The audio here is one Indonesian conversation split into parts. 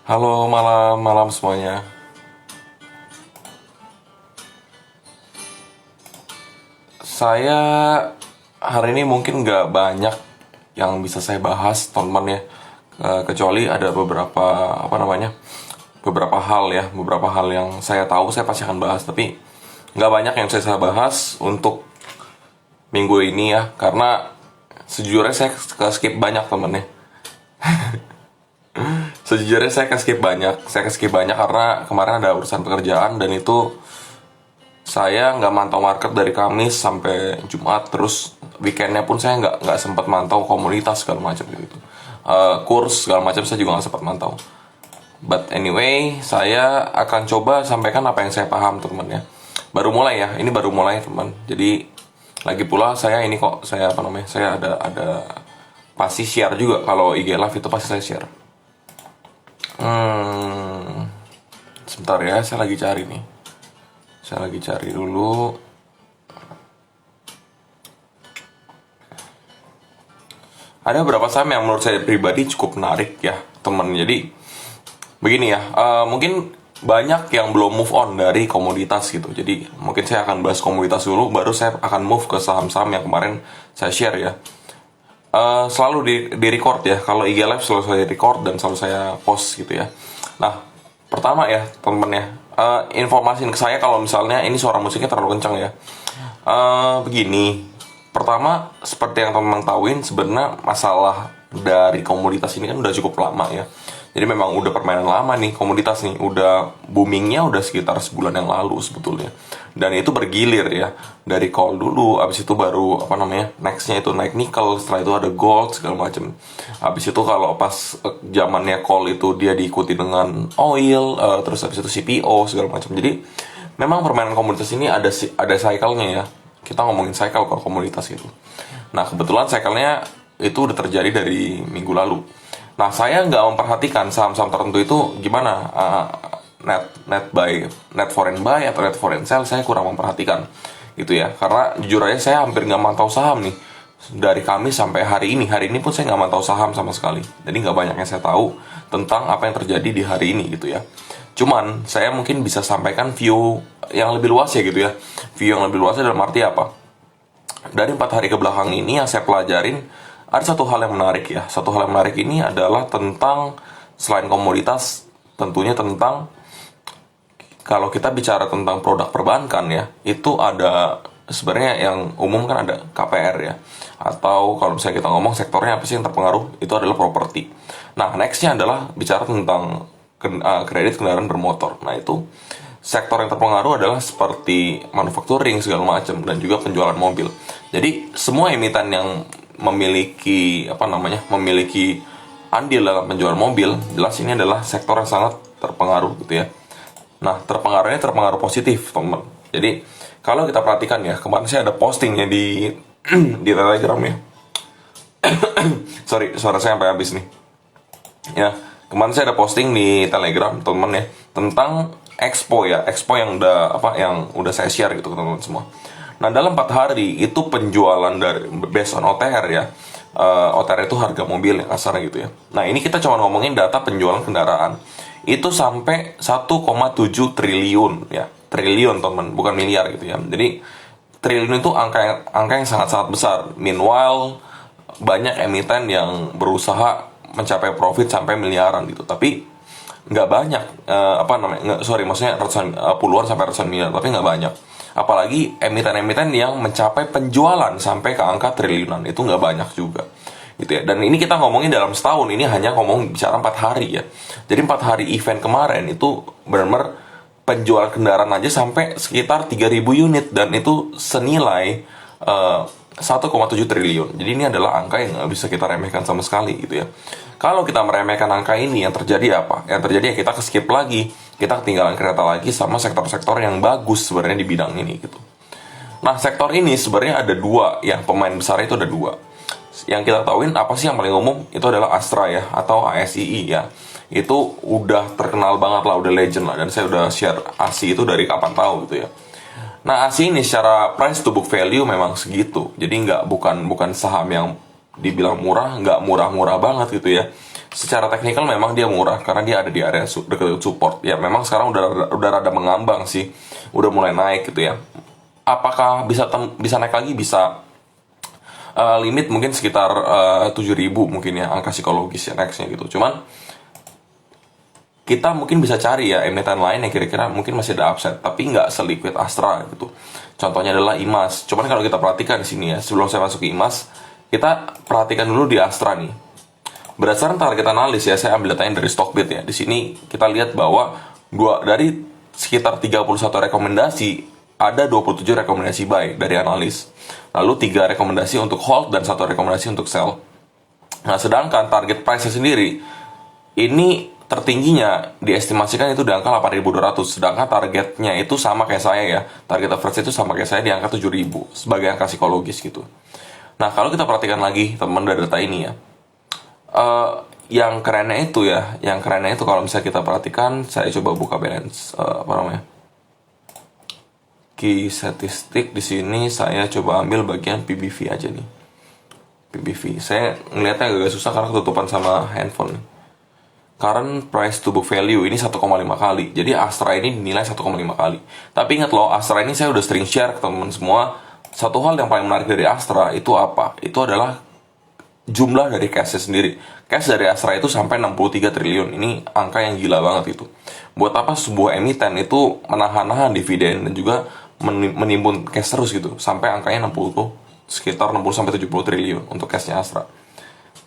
Halo, malam-malam semuanya. Saya hari ini mungkin nggak banyak yang bisa saya bahas, teman-teman ya. Kecuali ada beberapa hal ya, beberapa hal yang saya tahu saya pasti akan bahas. Tapi nggak banyak yang saya bahas untuk minggu ini ya, karena sejujurnya saya skip banyak temen ya. Sejujurnya saya skip banyak karena kemarin ada urusan pekerjaan dan itu saya nggak mantau market dari Kamis sampai Jumat, terus weekendnya pun saya nggak sempat mantau komunitas segala macam gitu. Kurs segala macam saya juga nggak sempat mantau. But anyway, saya akan coba sampaikan apa yang saya paham teman ya. Baru mulai ya, ini baru mulai teman. Jadi lagi pula saya ini kok saya saya ada pasti share juga kalau IG Live itu pasti saya share. Sebentar ya, saya lagi cari nih. Saya lagi cari dulu. Ada beberapa saham yang menurut saya pribadi cukup menarik ya, teman. Jadi begini ya, mungkin banyak yang belum move on dari komoditas gitu. Jadi mungkin saya akan bahas komoditas dulu, baru saya akan move ke saham-saham yang kemarin saya share ya. Selalu di record ya. Kalau IG Live selalu saya record dan selalu saya post gitu ya. Nah, pertama ya temen ya, informasiin ke saya kalau misalnya ini suara musiknya terlalu kencang ya. Begini, pertama seperti yang teman-teman tahuin, sebenarnya masalah dari komoditas ini kan udah cukup lama ya. Jadi memang udah permainan lama nih komoditas nih, udah boomingnya udah sekitar sebulan yang lalu sebetulnya. Dan itu bergilir ya, dari coal dulu, abis itu baru nextnya itu naik nikel, setelah itu ada gold segala macam. Abis itu kalau pas zamannya coal itu dia diikuti dengan oil, terus abis itu CPO segala macam. Jadi memang permainan komoditas ini ada cycle-nya ya. Kita ngomongin cycle kalau komoditas itu. Nah kebetulan cycle-nya itu udah terjadi dari minggu lalu. Nah, saya nggak memperhatikan saham-saham tertentu itu gimana net foreign buy atau net foreign sell, saya kurang memperhatikan gitu ya. Karena jujur aja saya hampir nggak mantau saham nih dari Kamis sampai hari ini. Hari ini pun saya nggak mantau saham sama sekali. Jadi nggak banyak yang saya tahu tentang apa yang terjadi di hari ini gitu ya. Cuman saya mungkin bisa sampaikan view yang lebih luas ya gitu ya. View yang lebih luasnya dalam arti apa? Dari 4 hari ke belakang ini yang saya pelajarin, ada satu hal yang menarik ya. Satu hal yang menarik ini adalah tentang, selain komoditas, tentunya tentang, kalau kita bicara tentang produk perbankan ya, itu ada sebenarnya yang umum kan ada KPR ya. Atau kalau misalnya kita ngomong sektornya apa sih yang terpengaruh, itu adalah properti. Nah, nextnya adalah bicara tentang kredit kendaraan bermotor. Nah, itu sektor yang terpengaruh adalah seperti manufacturing segala macam dan juga penjualan mobil. Jadi semua emiten yang memiliki memiliki andil dalam penjualan mobil, jelas ini adalah sektor yang sangat terpengaruh gitu ya. Nah, terpengaruh positif, teman. Jadi kalau kita perhatikan ya, kemarin saya ada postingnya di di Telegram ya. Sorry, suara saya sampai habis nih. Ya, kemarin saya ada posting di Telegram, teman ya, tentang Expo ya, Expo yang udah saya share gitu ke teman-teman semua. Nah, dalam 4 hari itu penjualan dari based on OTR ya. OTR itu harga mobil yang kasar gitu ya. Nah, ini kita cuma ngomongin data penjualan kendaraan. Itu sampai 1,7 triliun ya. Triliun, teman, bukan miliar gitu ya. Jadi triliun itu angka yang sangat-sangat besar. Meanwhile, banyak emiten yang berusaha mencapai profit sampai miliaran gitu. Tapi nggak banyak, maksudnya puluhan sampai ratusan miliar, tapi nggak banyak. Apalagi emiten-emiten yang mencapai penjualan sampai ke angka triliunan, itu nggak banyak juga gitu ya. Dan ini kita ngomongin dalam setahun, ini hanya bicara 4 hari ya. Jadi 4 hari event kemarin itu benar-benar penjualan kendaraan aja sampai sekitar 3.000 unit, dan itu senilai 1,7 triliun. Jadi ini adalah angka yang nggak bisa kita remehkan sama sekali gitu ya. Kalau kita meremehkan angka ini, yang terjadi apa? Yang terjadi ya kita skip lagi kita ketinggalan kereta lagi sama sektor-sektor yang bagus sebenarnya di bidang ini gitu. Nah, sektor ini sebenarnya ada dua, yang pemain besar itu ada dua. Yang kita tahuin apa sih yang paling umum? Itu adalah Astra ya, atau ASII ya. Itu udah terkenal banget lah, udah legend lah. Dan saya udah share ASI itu dari kapan tahu gitu ya. Nah, ASI ini secara price to book value memang segitu. Jadi bukan saham yang dibilang murah, nggak murah-murah banget gitu ya. Secara teknikal memang dia murah karena dia ada di area dekat support. Ya memang sekarang udah rada mengambang sih, udah mulai naik gitu ya. Apakah bisa naik lagi? Bisa. Limit mungkin sekitar 7.000 mungkin ya, angka psikologis ya nextnya gitu. Cuman kita mungkin bisa cari ya emiten lain yang kira-kira mungkin masih ada upside tapi nggak seliquid Astra gitu. Contohnya adalah IMAS. Cuman kalau kita perhatikan di sini ya, sebelum saya masuk ke IMAS, kita perhatikan dulu di Astra nih. Berdasarkan target analis ya, saya ambil datanya dari Stockbit ya. Di sini kita lihat bahwa dari sekitar 31 rekomendasi, ada 27 rekomendasi buy dari analis. Lalu 3 rekomendasi untuk hold dan 1 rekomendasi untuk sell. Nah, sedangkan target price-nya sendiri, ini tertingginya diestimasikan itu di angka 8.200. Sedangkan targetnya itu sama kayak saya ya. Target average itu sama kayak saya di angka 7.000 sebagai angka psikologis gitu. Nah, kalau kita perhatikan lagi teman dari data ini ya, yang kerennya itu kalau misalnya kita perhatikan, saya coba buka balance key statistik di sini, saya coba ambil bagian PBV aja nih. PBV, saya ngelihatnya agak susah karena ketutupan sama handphone. Current price to book value ini 1,5 kali. Jadi Astra ini dinilai 1,5 kali. Tapi ingat loh, Astra ini saya udah sering share ke teman-teman semua. Satu hal yang paling menarik dari Astra itu apa? Itu adalah jumlah dari cash-nya sendiri. Cash dari Astra itu sampai 63 triliun. Ini angka yang gila banget itu. Buat apa sebuah emiten itu menahan-nahan dividen dan juga menimbun cash terus gitu. Sampai angkanya sekitar 60 sampai 70 triliun untuk cash-nya Astra.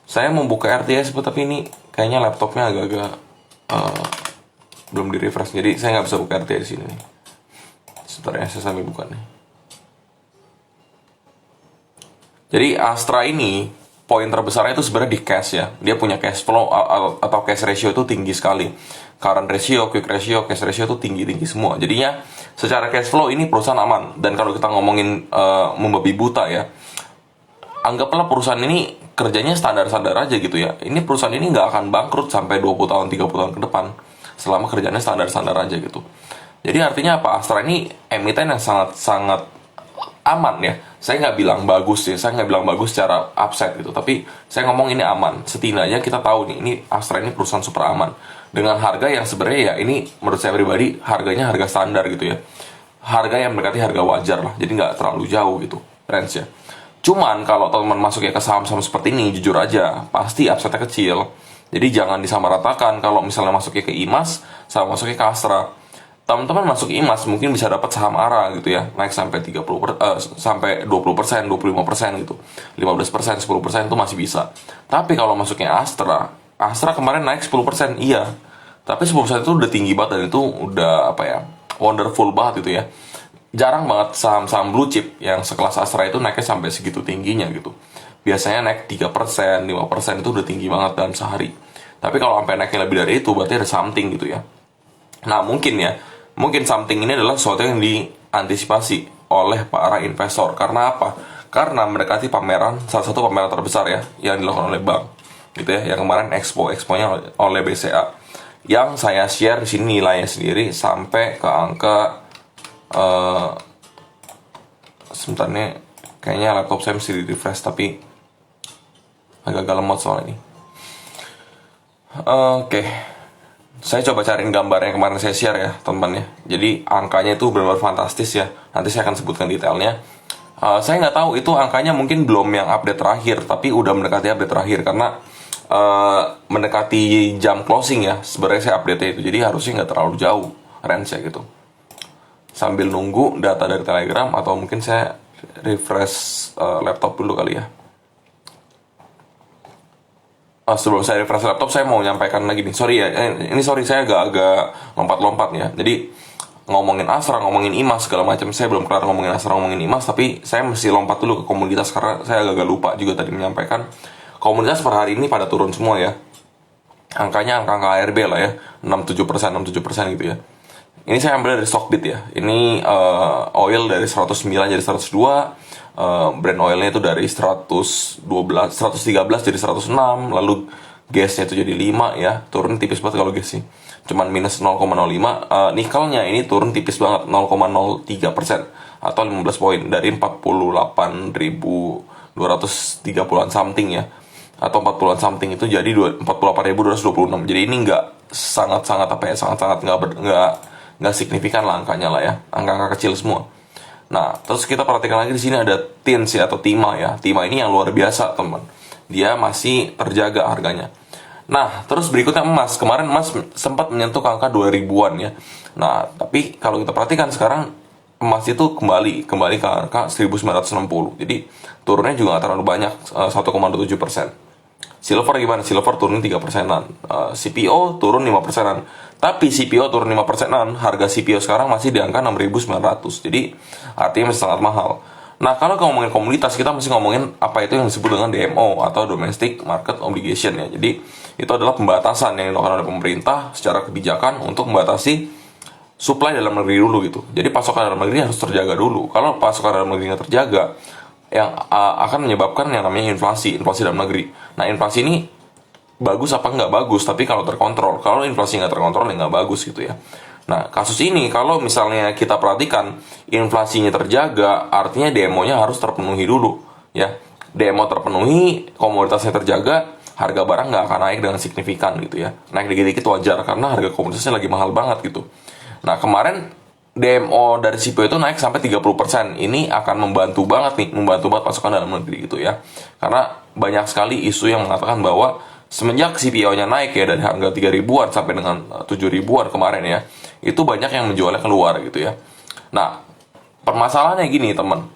Saya mau buka RTS tapi ini kayaknya laptopnya agak-agak belum di-refresh. Jadi saya nggak bisa buka RTS di sini nih. Sebentar ya, saya sambil buka nih. Jadi Astra ini poin terbesarnya itu sebenarnya di cash ya. Dia punya cash flow atau cash ratio itu tinggi sekali. Current ratio, quick ratio, cash ratio itu tinggi-tinggi semua. Jadinya secara cash flow ini perusahaan aman. Dan kalau kita ngomongin membabi buta ya, anggaplah perusahaan ini kerjanya standar-standar aja gitu ya. Ini perusahaan ini nggak akan bangkrut sampai 20 tahun, 30 tahun ke depan. Selama kerjanya standar-standar aja gitu. Jadi artinya apa? Astra ini emiten yang sangat-sangat aman ya. Saya nggak bilang bagus ya, saya nggak bilang bagus secara upside gitu, tapi saya ngomong ini aman. Setidaknya kita tahu nih, ini Astra ini perusahaan super aman dengan harga yang sebenarnya ya ini menurut saya pribadi harganya harga standar gitu ya, harga yang mendekati harga wajar lah, jadi nggak terlalu jauh gitu range-nya. Cuman kalau teman-teman masuk ya ke saham-saham seperti ini, jujur aja pasti upside-nya kecil. Jadi jangan disamaratakan kalau misalnya masuknya ke IMAS sama masuknya ke Astra. Teman-teman masuk IMAS mungkin bisa dapat saham ARA gitu ya, naik sampai 20% sampai 20%, 25% gitu. 15%, 10% itu masih bisa. Tapi kalau masuknya Astra kemarin naik 10%, iya. Tapi 10% itu udah tinggi banget dan itu udah apa ya? Wonderful banget gitu ya. Jarang banget saham-saham blue chip yang sekelas Astra itu naiknya sampai segitu tingginya gitu. Biasanya naik 3%, 5% itu udah tinggi banget dalam sehari. Tapi kalau sampai naiknya lebih dari itu berarti ada something gitu ya. Nah, mungkin something ini adalah sesuatu yang diantisipasi oleh para investor. Karena apa? Karena mendekati salah satu pameran terbesar ya, yang dilakukan oleh bank, gitu ya. Yang kemarin exponya oleh BCA, yang saya share di sini nilainya sendiri sampai ke angka sebentar nih, kayaknya laptop saya mesti di refresh tapi agak lemot soal ini. Oke. Saya coba cariin gambar yang kemarin saya share ya teman-teman ya. Jadi angkanya itu benar-benar fantastis ya. Nanti saya akan sebutkan detailnya. Saya nggak tahu itu angkanya mungkin belum yang update terakhir, tapi udah mendekati update terakhir karena mendekati jam closing ya. Sebenarnya saya update itu, jadi harusnya nggak terlalu jauh range ya gitu. Sambil nunggu data dari Telegram atau mungkin saya refresh laptop dulu kali ya. Sebelum saya refresh laptop, saya mau menyampaikan lagi nih. Sorry ya, sorry saya agak lompat-lompat ya. Jadi ngomongin Astra, ngomongin IMAS segala macam, saya belum kelar ngomongin Astra, ngomongin IMAS, tapi saya mesti lompat dulu ke komoditas karena saya agak lupa juga tadi menyampaikan. Komoditas per hari ini pada turun semua ya. angkanya angka ARB lah ya, 67% gitu ya. Ini saya ambil dari Stockbit ya. Ini oil dari 109 jadi 102, brand oilnya itu dari 113 jadi 106, lalu gasnya itu jadi 5 ya, turun tipis banget kalau gas sih. Cuman minus 0,05. Nikelnya ini turun tipis banget 0,03% atau 15 poin dari 48.230-an something ya. Atau 40-an something itu jadi 48.226. Jadi ini nggak sangat-sangat apa ya, sangat-sangat nggak signifikan lah angkanya lah ya, angka-angka kecil semua. Nah, terus kita perhatikan lagi di sini ada TINS ya, atau TIMA ya. TIMA ini yang luar biasa teman, dia masih terjaga harganya. Nah, terus berikutnya emas. Kemarin emas sempat menyentuh angka 2000-an ya. Nah, tapi kalau kita perhatikan sekarang emas itu kembali ke angka 1960. Jadi turunnya juga nggak terlalu banyak, 1,27%. Silver gimana? Silver turun 3%-an. CPO turun 5%-an. Tapi CPO turun 5%-an, harga CPO sekarang masih di angka 6.900. Jadi artinya masih sangat mahal. Nah, kalau ngomongin komoditas, kita mesti ngomongin apa itu yang disebut dengan DMO atau Domestic Market Obligation ya. Jadi itu adalah pembatasan yang dilakukan oleh pemerintah secara kebijakan untuk membatasi supply dalam negeri dulu gitu. Jadi pasokan dalam negeri harus terjaga dulu. Kalau pasokan dalam negeri nggak terjaga, yang akan menyebabkan yang namanya inflasi dalam negeri. Nah, inflasi ini bagus apa nggak bagus, tapi kalau terkontrol. Kalau inflasi nggak terkontrol ya nggak bagus gitu ya. Nah, kasus ini kalau misalnya kita perhatikan inflasinya terjaga, artinya DMO-nya harus terpenuhi dulu ya. DMO terpenuhi, komoditasnya terjaga, harga barang nggak akan naik dengan signifikan gitu ya. Naik dikit-dikit wajar karena harga komoditasnya lagi mahal banget gitu. Nah, kemarin DMO dari CPO itu naik sampai 30%. Ini akan membantu banget pasokan dalam negeri gitu ya. Karena banyak sekali isu yang mengatakan bahwa semenjak CPO-nya naik ya dari harga 3.000-an sampai dengan 7.000-an kemarin ya, itu banyak yang menjualnya keluar gitu ya. Nah, permasalahannya gini teman,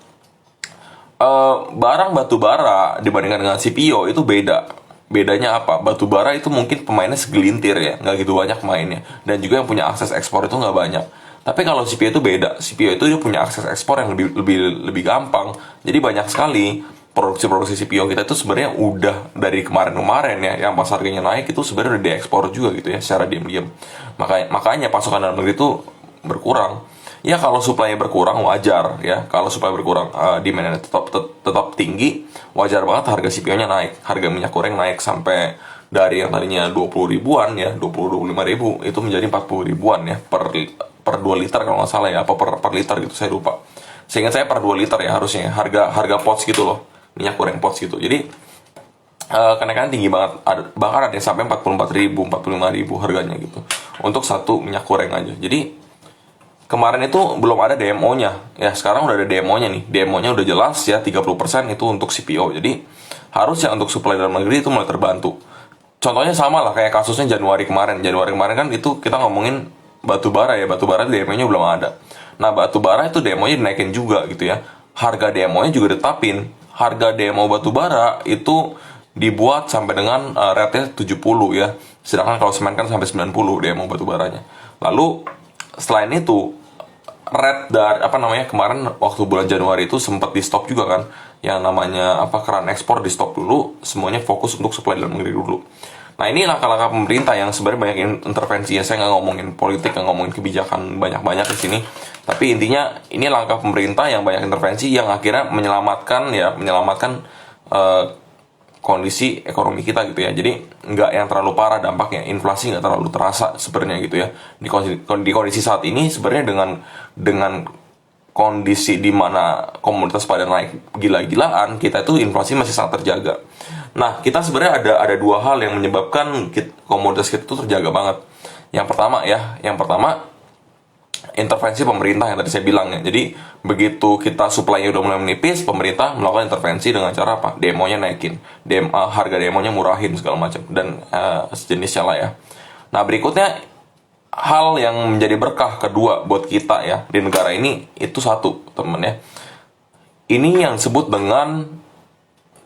barang batu bara dibandingkan dengan CPO itu beda. Bedanya apa? Batu bara itu mungkin pemainnya segelintir ya, nggak gitu banyak pemainnya, dan juga yang punya akses ekspor itu nggak banyak. Tapi kalau CPO itu beda. CPO itu dia punya akses ekspor yang lebih gampang. Jadi banyak sekali produksi CPO kita itu sebenarnya udah dari kemarin ya, yang pas harganya naik itu sebenarnya udah diekspor juga gitu ya, secara diam-diam. Makanya pasokan dalam negeri itu berkurang. Ya kalau supply-nya berkurang wajar ya. Kalau supply berkurang, demand-nya tetap tinggi, wajar banget harga CPO-nya naik. Harga minyak goreng naik sampai dari yang tadinya 20 ribuan ya, 20-25 ribu itu menjadi 40 ribuan ya per 2 liter kalau nggak salah ya, apa per liter gitu, saya lupa. Seingat saya per 2 liter ya harusnya, harga pots gitu loh, minyak goreng pots gitu. Jadi kenaikan tinggi banget, bahkan ada yang sampai 44.000, 45.000 harganya gitu untuk satu minyak goreng aja. Jadi kemarin itu belum ada DMO-nya ya, sekarang udah ada DMO-nya nih. DMO-nya udah jelas ya, 30% itu untuk CPO. Jadi harusnya untuk supply dalam negeri itu mulai terbantu. Contohnya sama lah kayak kasusnya Januari kemarin kan itu kita ngomongin batu bara ya, batu bara DMO-nya belum ada. Nah, batu bara itu DMO-nya dinaikin juga gitu ya. Harga DMO-nya juga ditetapin. Harga DMO batu bara itu dibuat sampai dengan rate-nya 70 ya. Sedangkan kalau semen kan sampai 90 DMO batu baranya. Lalu selain itu rate dari kemarin waktu bulan Januari itu sempat di stop juga kan, yang namanya keran ekspor di stop dulu, semuanya fokus untuk supply dalam negeri dulu. Nah, ini langkah-langkah pemerintah yang sebenarnya banyak intervensi ya. Saya nggak ngomongin politik, nggak ngomongin kebijakan banyak-banyak di sini. Tapi intinya ini langkah pemerintah yang banyak intervensi yang akhirnya menyelamatkan kondisi ekonomi kita gitu ya. Jadi nggak yang terlalu parah dampaknya, inflasi nggak terlalu terasa sebenarnya gitu ya. Di kondisi saat ini sebenarnya dengan kondisi di mana komoditas pada naik gila-gilaan, kita itu inflasi masih sangat terjaga. Nah, kita sebenarnya ada dua hal yang menyebabkan komoditas kita itu terjaga banget. Yang pertama intervensi pemerintah yang tadi saya bilang ya. Jadi begitu kita supply-nya udah mulai menipis, pemerintah melakukan intervensi dengan cara apa? DMO-nya naikin, harga DMO-nya murahin segala macam dan sejenisnya lah ya. Nah, berikutnya hal yang menjadi berkah kedua buat kita ya di negara ini itu satu teman ya. Ini yang disebut dengan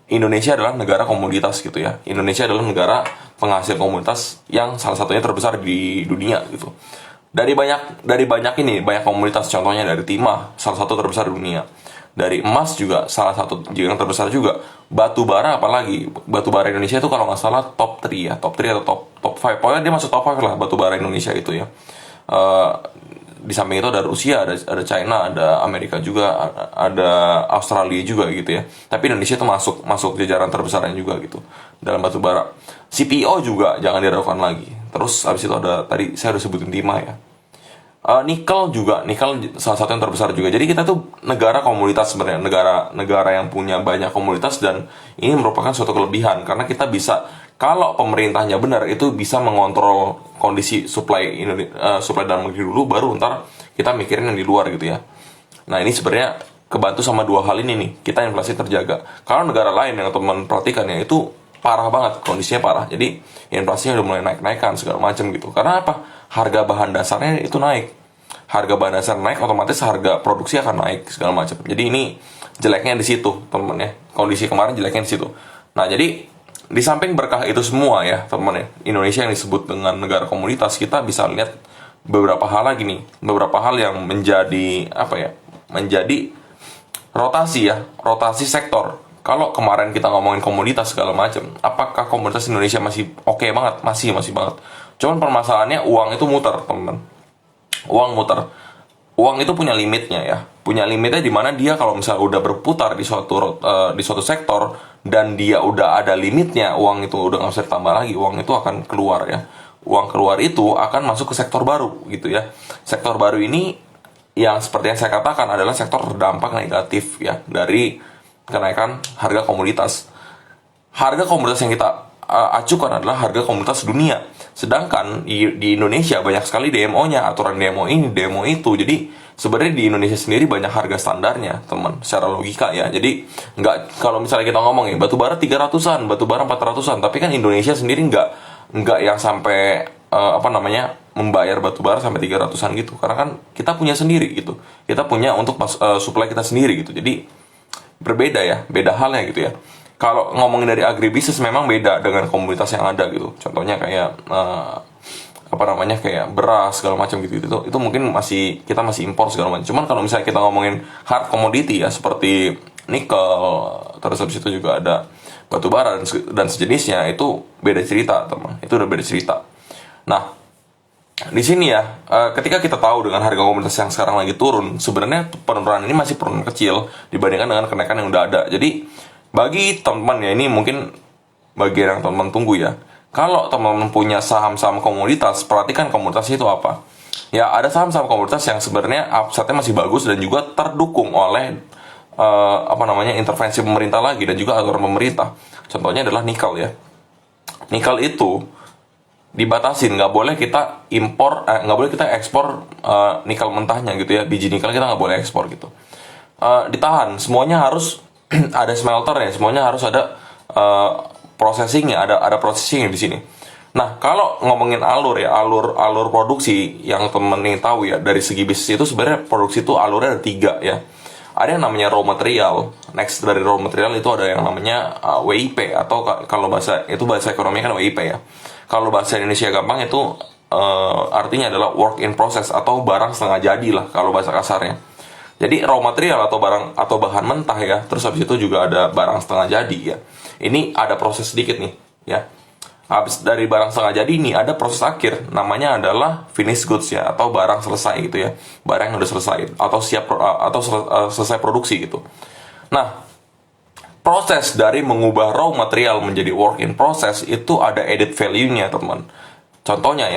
Indonesia adalah negara komoditas gitu ya. Indonesia adalah negara penghasil komoditas yang salah satunya terbesar di dunia gitu. Dari banyak komoditas, contohnya dari timah, salah satu terbesar di dunia. dari emas juga salah satu yang terbesar juga, batu bara apalagi, batu bara Indonesia itu kalau nggak salah top 3 ya, top 3 atau top 5, pokoknya dia masuk top 5 lah batu bara Indonesia itu ya. Eh, di samping itu ada Rusia, ada China, ada Amerika juga, ada Australia juga gitu ya. Tapi Indonesia itu masuk jajaran terbesarnya juga gitu dalam batu bara. CPO juga jangan diragukan lagi. Terus habis itu ada tadi saya udah sebutin timah ya. Nikel juga, nikel salah satu yang terbesar juga. Jadi kita tuh negara komoditas sebenarnya, negara yang punya banyak komoditas, dan ini merupakan suatu kelebihan karena kita bisa, kalau pemerintahnya benar, itu bisa mengontrol kondisi supply dalam negeri dulu, baru ntar kita mikirin yang di luar gitu ya. Nah ini sebenarnya kebantu sama dua hal ini nih, kita inflasi terjaga. Kalau negara lain yang teman perhatikan ya, itu parah banget, kondisinya parah. Jadi inflasinya udah mulai naik-naikan segala macam gitu. Karena apa? Harga bahan dasarnya itu naik. Harga bahan dasar naik, otomatis harga produksi akan naik segala macam. Jadi ini jeleknya di situ, teman ya. Kondisi kemarin jeleknya di situ. Nah, jadi di samping berkah itu semua ya, teman ya. Indonesia yang disebut dengan negara komoditas, kita bisa lihat beberapa hal lagi nih. Beberapa hal yang menjadi apa ya? Menjadi rotasi sektor. Kalau kemarin kita ngomongin komoditas segala macam, apakah komoditas Indonesia masih oke banget? Masih banget. Cuman permasalahannya uang itu muter, teman. Uang muter. Uang itu punya limitnya ya. Punya limitnya di mana dia kalau misalnya udah berputar di suatu sektor dan dia udah ada limitnya, uang itu udah nggak bisa ditambah lagi. Uang itu akan keluar ya. Uang keluar itu akan masuk ke sektor baru gitu ya. Sektor baru ini yang seperti yang saya katakan adalah sektor terdampak negatif ya dari kenaikan harga komoditas. Harga komoditas yang kita acukan adalah harga komoditas dunia. Sedangkan di Indonesia banyak sekali DMO-nya, aturan DMO ini, DMO itu. Jadi sebenarnya di Indonesia sendiri banyak harga standarnya, teman. Secara logika ya. Jadi nggak, kalau misalnya kita ngomong ya, batu bara 300-an, batu bara 400-an, tapi kan Indonesia sendiri nggak yang sampai membayar batu bara sampai 300-an gitu. Karena kan kita punya sendiri gitu. Kita punya untuk supply kita sendiri gitu. Jadi berbeda ya, beda halnya gitu ya. Kalau ngomongin dari agribisnis memang beda dengan komoditas yang ada gitu. Contohnya kayak kayak beras segala macam gitu. Itu mungkin kita masih impor segala macam. Cuman kalau misalnya kita ngomongin hard commodity ya, seperti nikel, terus habis itu juga ada batu bara dan sejenisnya, itu beda cerita, teman. Itu udah beda cerita. Nah, di sini ya, ketika kita tahu dengan harga komoditas yang sekarang lagi turun, sebenarnya penurunan ini masih penurunan kecil dibandingkan dengan kenaikan yang udah ada. Jadi bagi teman-teman ya, ini mungkin bagian yang teman-teman tunggu ya. Kalau teman-teman punya saham-saham komoditas, perhatikan komoditasnya itu apa. Ya, ada saham-saham komoditas yang sebenarnya upside-nya masih bagus dan juga terdukung oleh intervensi pemerintah lagi dan juga aturan pemerintah. Contohnya adalah nikel ya. Nikel itu dibatasin, nggak boleh kita impor, nggak boleh kita ekspor nikel mentahnya gitu ya. Biji nikel kita nggak boleh ekspor gitu. Ditahan, semuanya harus ada smelternya, semuanya harus ada processingnya, ada processingnya di sini. Nah, kalau ngomongin alur produksi yang temen nih tahu ya, dari segi bisnis itu sebenarnya produksi itu alurnya ada 3 ya. Ada yang namanya raw material. Next dari raw material itu ada yang namanya WIP, atau kalau bahasa ekonomi kan WIP ya. Kalau bahasa Indonesia gampang itu artinya adalah work in process atau barang setengah jadi lah kalau bahasa kasarnya. Jadi raw material atau barang atau bahan mentah ya. Terus habis itu juga ada barang setengah jadi ya. Ini ada proses sedikit nih ya. Habis dari barang setengah jadi ini ada proses akhir, namanya adalah finished goods ya, atau barang selesai gitu ya. Barang yang udah selesai atau selesai produksi gitu. Nah, proses dari mengubah raw material menjadi work in process itu ada added value-nya, teman. Contohnya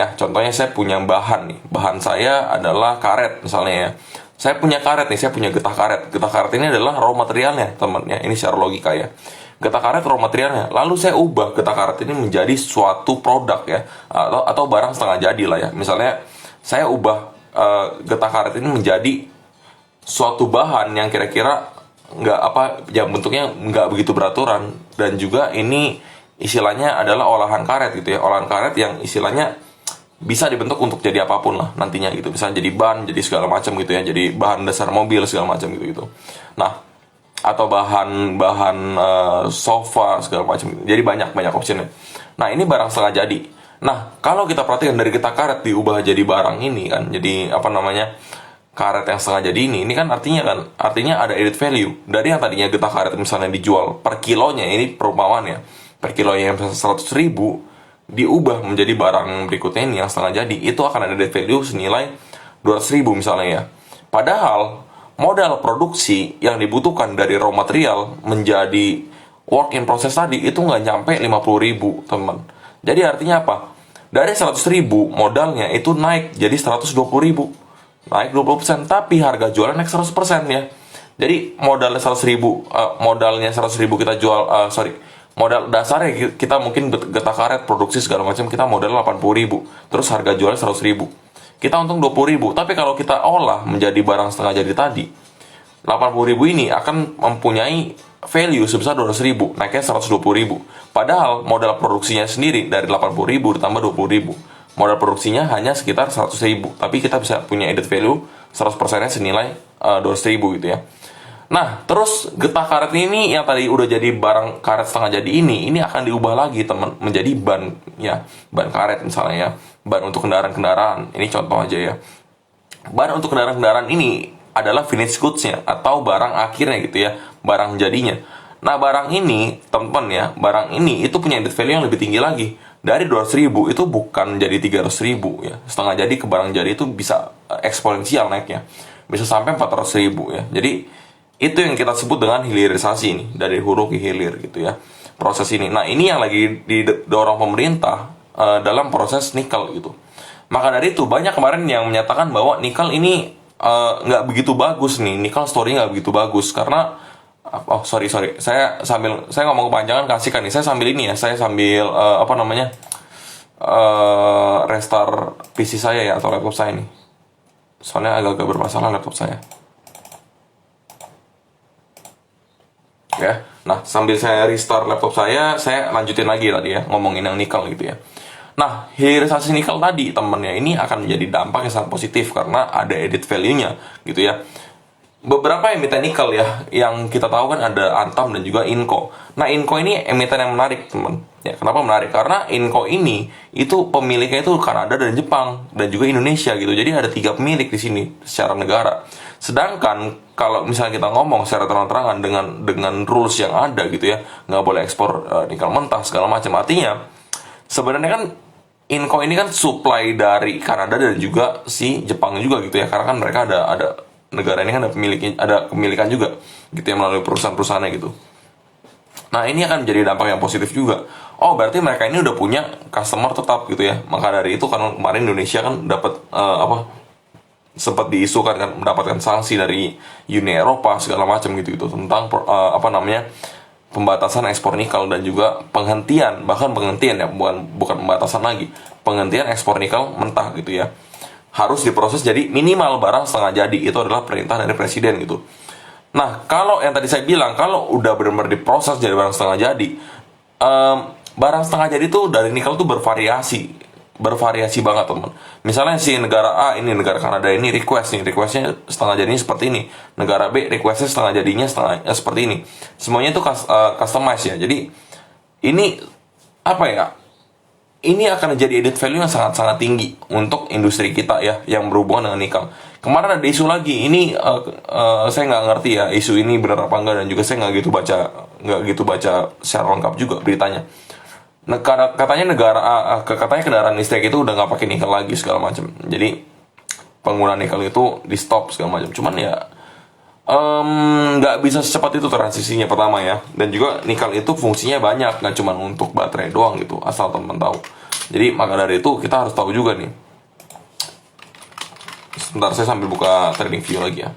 saya punya bahan nih. Bahan saya adalah karet misalnya ya. Saya punya karet nih, saya punya getah karet. Getah karet ini adalah raw materialnya, teman ya. Ini secara logika ya. Getah karet raw materialnya. Lalu saya ubah getah karet ini menjadi suatu produk ya, atau barang setengah jadi lah ya. Misalnya saya ubah getah karet ini menjadi suatu bahan yang kira-kira bentuknya nggak begitu beraturan, dan juga ini istilahnya adalah olahan karet gitu ya. Olahan karet yang istilahnya bisa dibentuk untuk jadi apapun lah nantinya gitu, bisa jadi ban, jadi segala macam gitu ya, jadi bahan dasar mobil segala macam gitu. Nah, atau bahan sofa segala macam gitu. Jadi banyak opsinya. Nah, ini barang setengah jadi. Nah, kalau kita perhatikan dari getah karet diubah jadi barang ini kan, jadi karet yang setengah jadi ini kan artinya ada added value dari yang tadinya getah karet misalnya dijual per kilonya, ini perumpamaan ya, per kilonya yang 100.000 diubah menjadi barang berikutnya ini yang setengah jadi, itu akan ada added value senilai 200.000 misalnya ya. Padahal modal produksi yang dibutuhkan dari raw material menjadi work in process tadi itu nggak nyampe 50.000 teman. Jadi artinya apa? Dari 100.000 modalnya itu naik jadi 120.000, naik 20%, tapi harga jualnya naik 100% ya. Jadi modalnya 100.000, kita jual, modal dasarnya kita mungkin getah karet produksi segala macam kita modal 80.000, terus harga jualnya 100.000, kita untung 20.000. Tapi kalau kita olah menjadi barang setengah jadi tadi, 80.000 ini akan mempunyai value sebesar 200.000, naiknya 120.000. Padahal modal produksinya sendiri dari 80.000 ditambah 20.000, modal produksinya hanya sekitar 100.000, tapi kita bisa punya added value 100%-nya senilai 200.000 gitu ya. Nah, terus getah karet ini yang tadi udah jadi barang karet setengah jadi ini akan diubah lagi teman menjadi ban ya, ban karet misalnya ya, ban untuk kendaraan-kendaraan. Ini contoh aja ya. Ban untuk kendaraan-kendaraan ini adalah finished goods-nya atau barang akhirnya gitu ya, barang jadinya. Nah, barang ini, teman-teman ya, barang ini itu punya added value yang lebih tinggi lagi. Dari 200.000 itu bukan jadi 300.000 ya. Setengah jadi ke barang jadi itu bisa eksponensial naiknya. Bisa sampai 400.000 ya. Jadi itu yang kita sebut dengan hilirisasi ini, dari hulu ke hilir gitu ya, proses ini. Nah, ini yang lagi didorong pemerintah dalam proses nikel gitu. Maka dari itu banyak kemarin yang menyatakan bahwa nikel ini nggak begitu bagus nih, nikel story nggak begitu bagus karena sorry saya ngomong kepanjangan, kasihkan nih, saya sambil ini ya, saya sambil restart PC saya ya, atau laptop saya nih, soalnya agak-agak bermasalah laptop saya ya. Nah, sambil saya restart laptop saya lanjutin lagi tadi ya, ngomongin yang nikel gitu ya. Nah, hilirisasi nikel tadi temennya ini akan menjadi dampak yang sangat positif karena ada added value-nya gitu ya. Beberapa emiten nikel ya, yang kita tahu kan ada Antam dan juga Inco. Nah, Inco ini emiten yang menarik teman. Ya, kenapa menarik? Karena Inco ini itu pemiliknya itu Kanada dan Jepang dan juga Indonesia gitu. Jadi ada 3 pemilik di sini secara negara. Sedangkan kalau misalnya kita ngomong secara terang-terangan dengan rules yang ada gitu ya, nggak boleh ekspor nikel mentah segala macam. Artinya sebenarnya kan Inco ini kan supply dari Kanada dan juga si Jepang juga gitu ya, karena kan mereka ada negara ini kan ada kepemilikan juga gitu ya melalui perusahaan-perusahaannya gitu. Nah, ini akan menjadi dampak yang positif juga. Oh, berarti mereka ini udah punya customer tetap gitu ya. Maka dari itu kan kemarin Indonesia kan dapat sempat diisukan kan mendapatkan sanksi dari Uni Eropa segala macam gitu tentang pembatasan ekspor nikel dan juga penghentian ya, bukan pembatasan lagi, penghentian ekspor nikel mentah gitu ya. Harus diproses jadi minimal barang setengah jadi, itu adalah perintah dari presiden gitu. Nah, kalau yang tadi saya bilang, kalau udah benar-benar diproses jadi barang setengah jadi, barang setengah jadi tuh dari nikel tuh bervariasi banget teman. Misalnya si negara A ini, negara Kanada ini requestnya setengah jadinya seperti ini, negara B requestnya setengah jadinya seperti ini. Semuanya itu customize ya. Jadi ini apa ya, ini akan jadi added value yang sangat-sangat tinggi untuk industri kita ya, yang berhubungan dengan nikel. Kemarin ada isu lagi, ini saya nggak ngerti ya isu ini benar apa enggak, dan juga saya nggak gitu baca secara lengkap juga beritanya. Katanya katanya kendaraan listrik itu udah nggak pakai nikel lagi segala macam. Jadi penggunaan nikel itu di stop segala macam. Cuman ya nggak bisa secepat itu transisinya pertama ya. Dan juga nikel itu fungsinya banyak, nggak cuma untuk baterai doang gitu, asal teman tahu. Jadi maka dari itu kita harus tahu juga nih. Sebentar, saya sambil buka trading view lagi ya.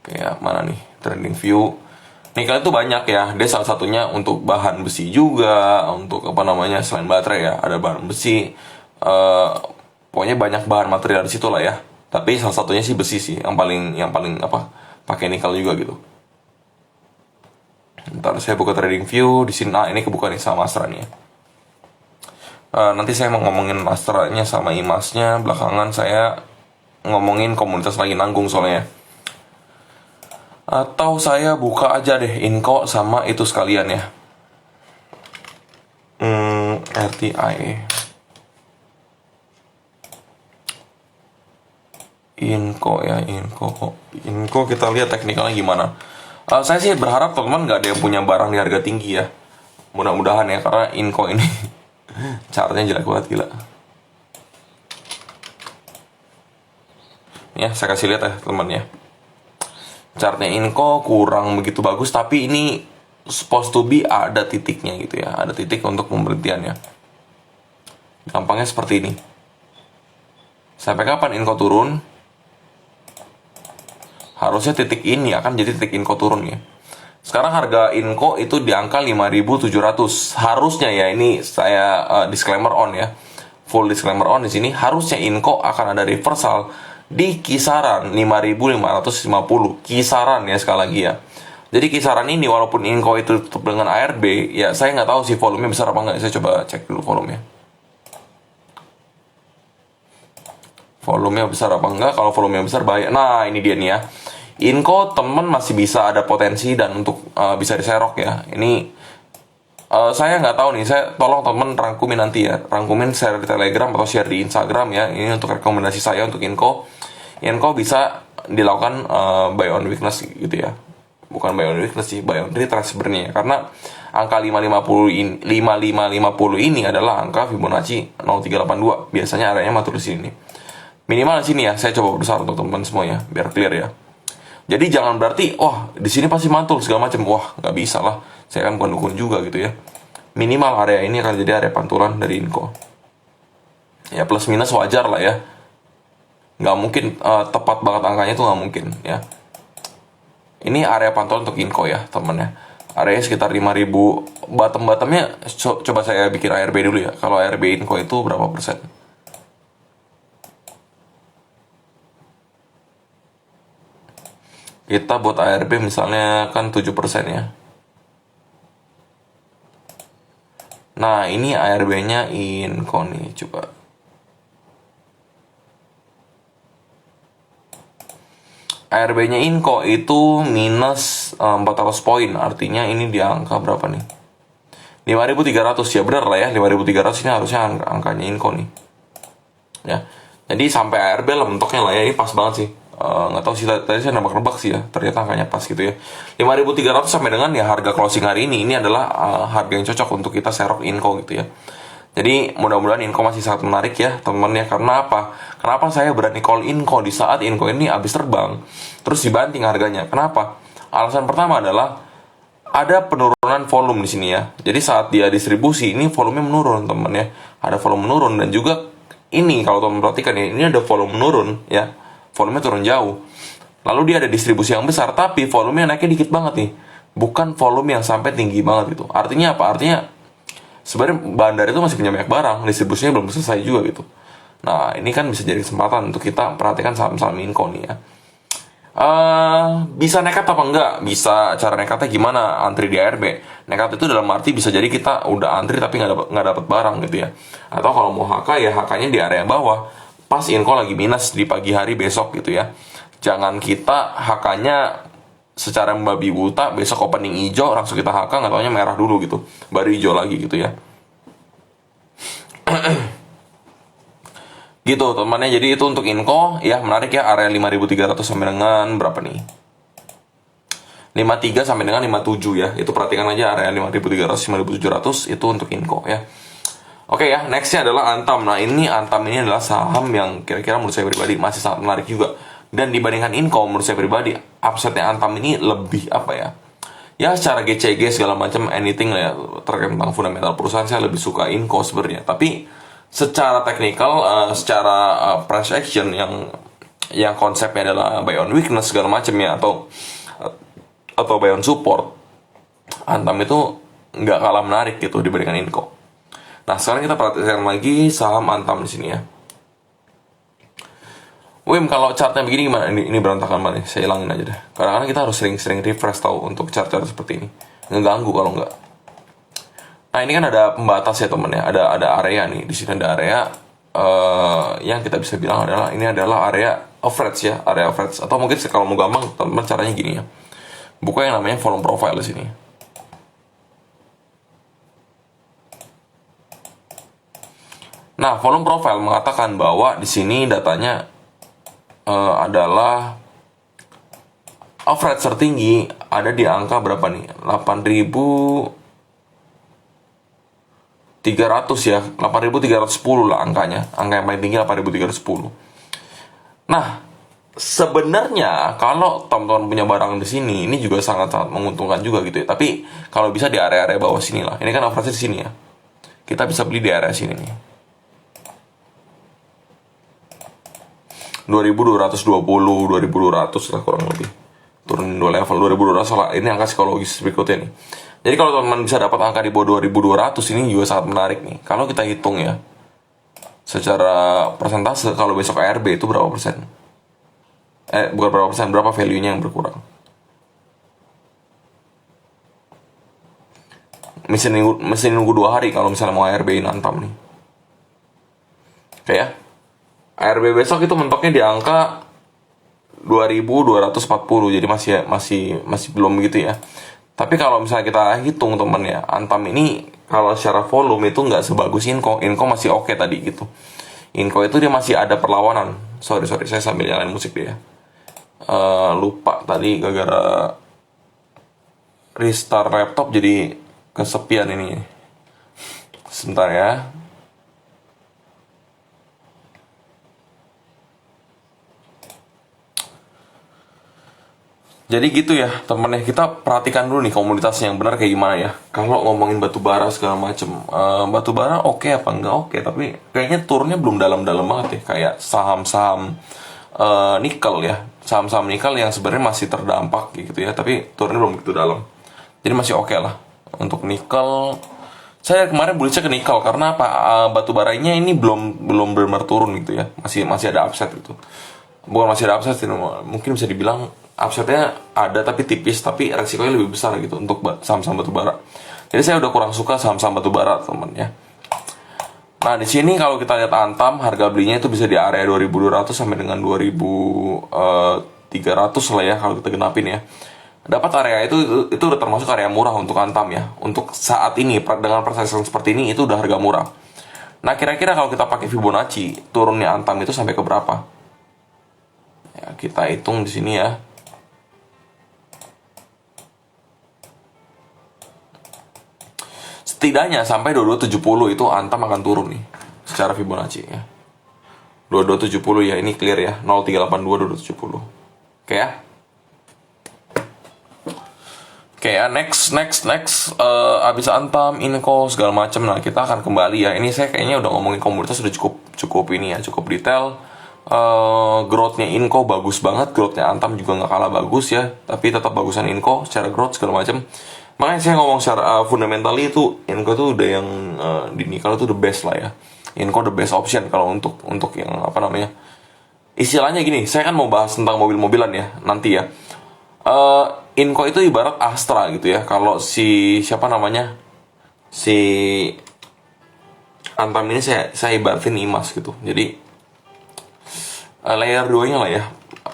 Oke ya, mana nih trading view. Nikel itu banyak ya, dia salah satunya untuk bahan besi juga, untuk selain baterai ya, ada bahan besi, pokoknya banyak bahan material di situ lah ya. Tapi salah satunya sih besi sih, yang paling pakai nikel juga gitu. Ntar saya buka trading view di sini. Nah, ini kebuka nih sama Astra nih ya. Nanti saya mau ngomongin Astra-nya sama Imasnya, belakangan saya ngomongin komunitas lagi nanggung soalnya. Atau saya buka aja deh Inco sama itu sekalian ya. RTI. Inco ya, Inco kita lihat teknikalnya gimana. Saya sih berharap teman-teman nggak ada yang punya barang di harga tinggi ya. Mudah-mudahan ya, karena Inco ini chartnya jelek banget, gila. Ya, saya kasih lihat ya teman ya. Chartnya Inco kurang begitu bagus, tapi ini supposed to be ada titiknya gitu ya. Ada titik untuk pemberhentiannya. Gampangnya seperti ini. Sampai kapan Inco turun? Harusnya titik ini akan jadi titik Inco turun ya. Sekarang harga Inco itu di angka 5.700. Harusnya ya, ini saya disclaimer on ya. Full disclaimer on di sini. Harusnya Inco akan ada reversal di kisaran 5.550. Kisaran ya, sekali lagi ya. Jadi kisaran ini walaupun Inco itu tutup dengan ARB, ya saya nggak tahu sih volumenya besar apa nggak. Saya coba cek dulu volumenya. Volumenya besar apa enggak? Kalau volumenya besar bahaya. Nah, ini dia nih ya. Inco temen masih bisa ada potensi dan untuk bisa diserok ya. Ini saya nggak tahu nih. Saya tolong temen rangkumin nanti ya. Rangkumin share di Telegram atau share di Instagram ya. Ini untuk rekomendasi saya untuk Inco. Inco bisa dilakukan buy on weakness gitu ya. Bukan buy on weakness sih, buy on retrace sebenarnya. Karena angka 5550 ini adalah angka Fibonacci 0382. Biasanya areanya matur di sini. Minimal di sini ya, saya coba berusaha untuk teman-teman semua ya, biar clear ya. Jadi jangan berarti, wah di sini pasti mantul segala macam, wah nggak bisa lah. Saya kan bukan dukun juga gitu ya. Minimal area ini akan jadi area pantulan dari Inco. Ya plus minus wajar lah ya. Nggak mungkin tepat banget angkanya itu nggak mungkin ya. Ini area pantulan untuk Inco ya temen ya. Area sekitar 5.000. Bottom-bottomnya coba saya bikin ARB dulu ya. Kalau ARB Inco itu berapa persen? Kita buat ARB misalnya kan 7% ya. Nah, ini ARB-nya Inco nih, coba. ARB-nya Inco itu minus 400 poin. Artinya ini di angka berapa nih? 5.300 ya, bener lah ya. 5.300 ini harusnya angkanya Inco nih. Ya. Jadi sampai ARB lah mentoknya lah ya. Ini pas banget sih. Nggak tahu sih, tadi saya nebak-nebak sih ya, ternyata angkanya pas gitu ya. 5.300 sampai dengan ya harga closing hari ini adalah harga yang cocok untuk kita serok Inco gitu ya. Jadi mudah-mudahan Inco masih sangat menarik ya teman-teman ya. Karena apa? Kenapa saya berani call Inco di saat Inco ini habis terbang terus dibanting harganya? Kenapa? Alasan pertama adalah ada penurunan volume di sini ya. Jadi saat dia distribusi ini volumenya menurun teman ya. Ada volume menurun dan juga ini kalau teman perhatikan ya, ini ada volume menurun ya. Volumenya turun jauh. Lalu dia ada distribusi yang besar, tapi volumenya naiknya dikit banget nih. Bukan volume yang sampai tinggi banget gitu. Artinya apa? Artinya sebenarnya bandar itu masih punya banyak barang, distribusinya belum selesai juga gitu. Nah, ini kan bisa jadi kesempatan untuk kita perhatikan saham-saham Inco nih ya. Bisa nekat apa enggak? Bisa. Cara nekatnya gimana? Antri di ARB. Nekat itu dalam arti bisa jadi kita udah antri tapi nggak dapat barang gitu ya. Atau kalau mau HK ya HK-nya di area bawah. Pas Inco lagi minus di pagi hari besok gitu ya. Jangan kita HK-nya secara membabi buta, besok opening hijau langsung kita HK, nggak taunya merah dulu gitu, baru hijau lagi gitu ya. Gitu temannya. Jadi itu untuk Inco ya, menarik ya, area 5.300 sampai dengan berapa nih? 53 sampai dengan 57 ya. Itu perhatikan aja area 5.300 5.700 itu untuk Inco ya. Oke ya, nextnya adalah Antam. Nah Antam ini adalah saham yang kira-kira menurut saya pribadi masih sangat menarik juga. Dan dibandingkan Inco, menurut saya pribadi, upside-nya Antam ini lebih apa ya? Ya secara GCG segala macam anything lah ya, terkait tentang fundamental perusahaan saya lebih suka Inco sebenarnya. Tapi secara teknikal, secara price action yang konsepnya adalah buy on weakness segala macam ya, atau buy on support, Antam itu nggak kalah menarik gitu dibandingkan Inco. Nah, sekarang kita perhatikan lagi saham Antam di sini ya. Wim, kalau chartnya begini gimana? Ini berantakan banget. Saya hilangin aja deh. Kadang-kadang kita harus sering-sering refresh tahu untuk chart-chart seperti ini. Ngeganggu kalau enggak. Nah, ini kan ada pembatas ya teman ya. Ada area nih. Di sini ada area yang kita bisa bilang ini adalah area average ya, area average. Atau mungkin kalau mau gampang, teman caranya gini ya. Buka yang namanya volume profile di sini. Nah, volume profile mengatakan bahwa di sini datanya adalah average tertinggi ada di angka berapa nih? 8.300 ya, 8.310 lah angkanya. Angka yang paling tinggi 8.310. Nah, sebenarnya kalau teman-teman punya barang di sini, ini juga sangat-sangat menguntungkan juga gitu ya. Tapi kalau bisa di area-area bawah sini lah. Ini kan average di sini ya. Kita bisa beli di area sini nih. 2.220, 2.200 lah kurang lebih. Turun 2 level, 2.200 lah. Ini angka psikologis berikutnya nih. Jadi kalau teman-teman bisa dapat angka di bawah 2.200, ini juga sangat menarik nih. Kalau kita hitung ya, secara persentase, kalau besok ARB itu berapa persen? Bukan berapa persen, berapa value-nya yang berkurang? Mesti nunggu 2 hari kalau misalnya mau ARB-in Antam nih. Oke ya. ARB besok itu mentoknya di angka 2.240, jadi masih belum begitu ya. Tapi kalau misalnya kita hitung teman ya, Antam ini kalau secara volume itu nggak sebagus Inco. Inco masih oke tadi gitu. Inco itu dia masih ada perlawanan. Sorry saya sambil nyalain musik dia. Lupa tadi gara-gara restart laptop jadi kesepian ini. Sebentar ya. Jadi gitu ya temen ya, kita perhatikan dulu nih komunitasnya yang benar kayak gimana ya. Kalau ngomongin batu bara segala macem, batu bara oke apa enggak oke, tapi kayaknya turunnya belum dalam-dalam banget ya. Kayak saham-saham nikel ya, saham-saham nikel yang sebenarnya masih terdampak gitu ya, tapi turunnya belum begitu dalam. Jadi masih oke lah untuk nikel. Saya kemarin beli ke nikel karena apa? Batu baranya ini belum benar turun gitu ya, masih ada upside gitu. Bukan masih ada upside, mungkin bisa dibilang upside-nya ada tapi tipis, tapi resikonya lebih besar gitu untuk saham-saham batu bara. Jadi saya udah kurang suka saham-saham batu bara teman ya. Nah di sini kalau kita lihat Antam, harga belinya itu bisa di area 2.200 sampai dengan 2.300 lah ya kalau kita genapin ya. Dapat area itu udah termasuk area murah untuk Antam ya. Untuk saat ini dengan persaingan seperti ini itu udah harga murah. Nah kira-kira kalau kita pakai Fibonacci, turunnya Antam itu sampai ke berapa? Ya, kita hitung di sini ya. Setidaknya sampai 2270 itu Antam akan turun nih secara Fibonacci ya. 2270 ya, ini clear ya. 0382 2270. Oke ya. Oke ya, next abis Antam, Inco segala macam. Nah, kita akan kembali ya. Ini saya kayaknya udah ngomongin komoditas sudah cukup ini ya, cukup detail. Growth-nya Inco bagus banget, growth-nya Antam juga nggak kalah bagus ya, tapi tetap bagusan Inco secara growth segala macam. Makanya saya ngomong secara fundamentally itu Inco tuh udah yang di nikel itu the best lah ya. Inco the best option kalau untuk yang apa namanya, istilahnya gini. Saya kan mau bahas tentang mobil-mobilan ya nanti ya. Inco itu ibarat Astra gitu ya. Kalau si siapa namanya, si Antam ini saya ibaratin Imas gitu. Jadi layer 2-nya lah ya,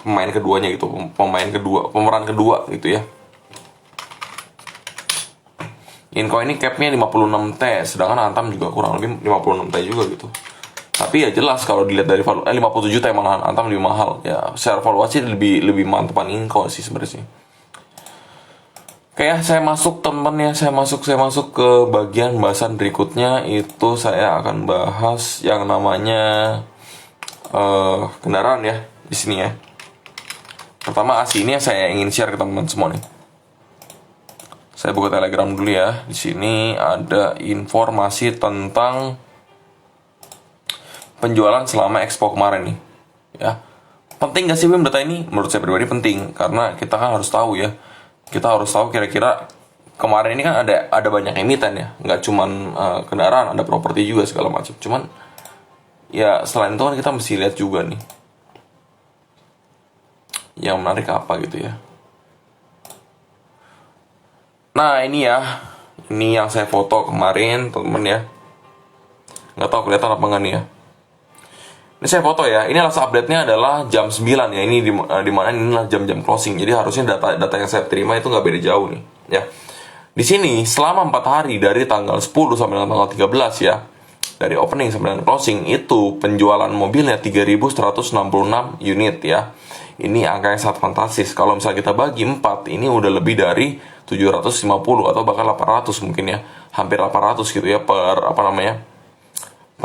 pemeran kedua gitu ya. Inco ini capnya 56T, sedangkan Antam juga kurang lebih 56T juga gitu. Tapi ya jelas kalau dilihat dari 57T malahan Antam lebih mahal ya. Secara valuasi lebih mantepan Inco sih sebenarnya. Oke ya, saya masuk ke bagian bahasan berikutnya. Itu saya akan bahas yang namanya kendaraan ya di sini ya. Pertama ASI ini saya ingin share ke teman-teman semua nih. Saya buka Telegram dulu ya. Di sini ada informasi tentang penjualan selama Expo kemarin nih. Ya. Penting gak sih Bim data ini? Menurut saya pribadi penting karena kita kan harus tahu ya. Kita harus tahu kira-kira kemarin ini kan ada banyak emiten ya. Nggak cuman kendaraan, ada properti juga segala macam. Cuman ya selain itu kan kita mesti lihat juga nih yang menarik apa gitu ya. Nah ini ya, ini yang saya foto kemarin temen ya. Nggak tahu kelihatan apa enggak nih ya. Ini saya foto ya. Ini last update-nya adalah jam 9 ya. Ini dimana ini adalah jam-jam closing. Jadi harusnya data yang saya terima itu nggak beda jauh nih ya. Di sini selama 4 hari dari tanggal 10 sampai dengan tanggal 13 ya. dari opening sampai dengan closing itu penjualan mobilnya 3.166 unit ya. Ini angka yang sangat fantastis. Kalau misalnya kita bagi 4, ini udah lebih dari 750 atau bahkan 800 mungkin ya. Hampir 800 gitu ya per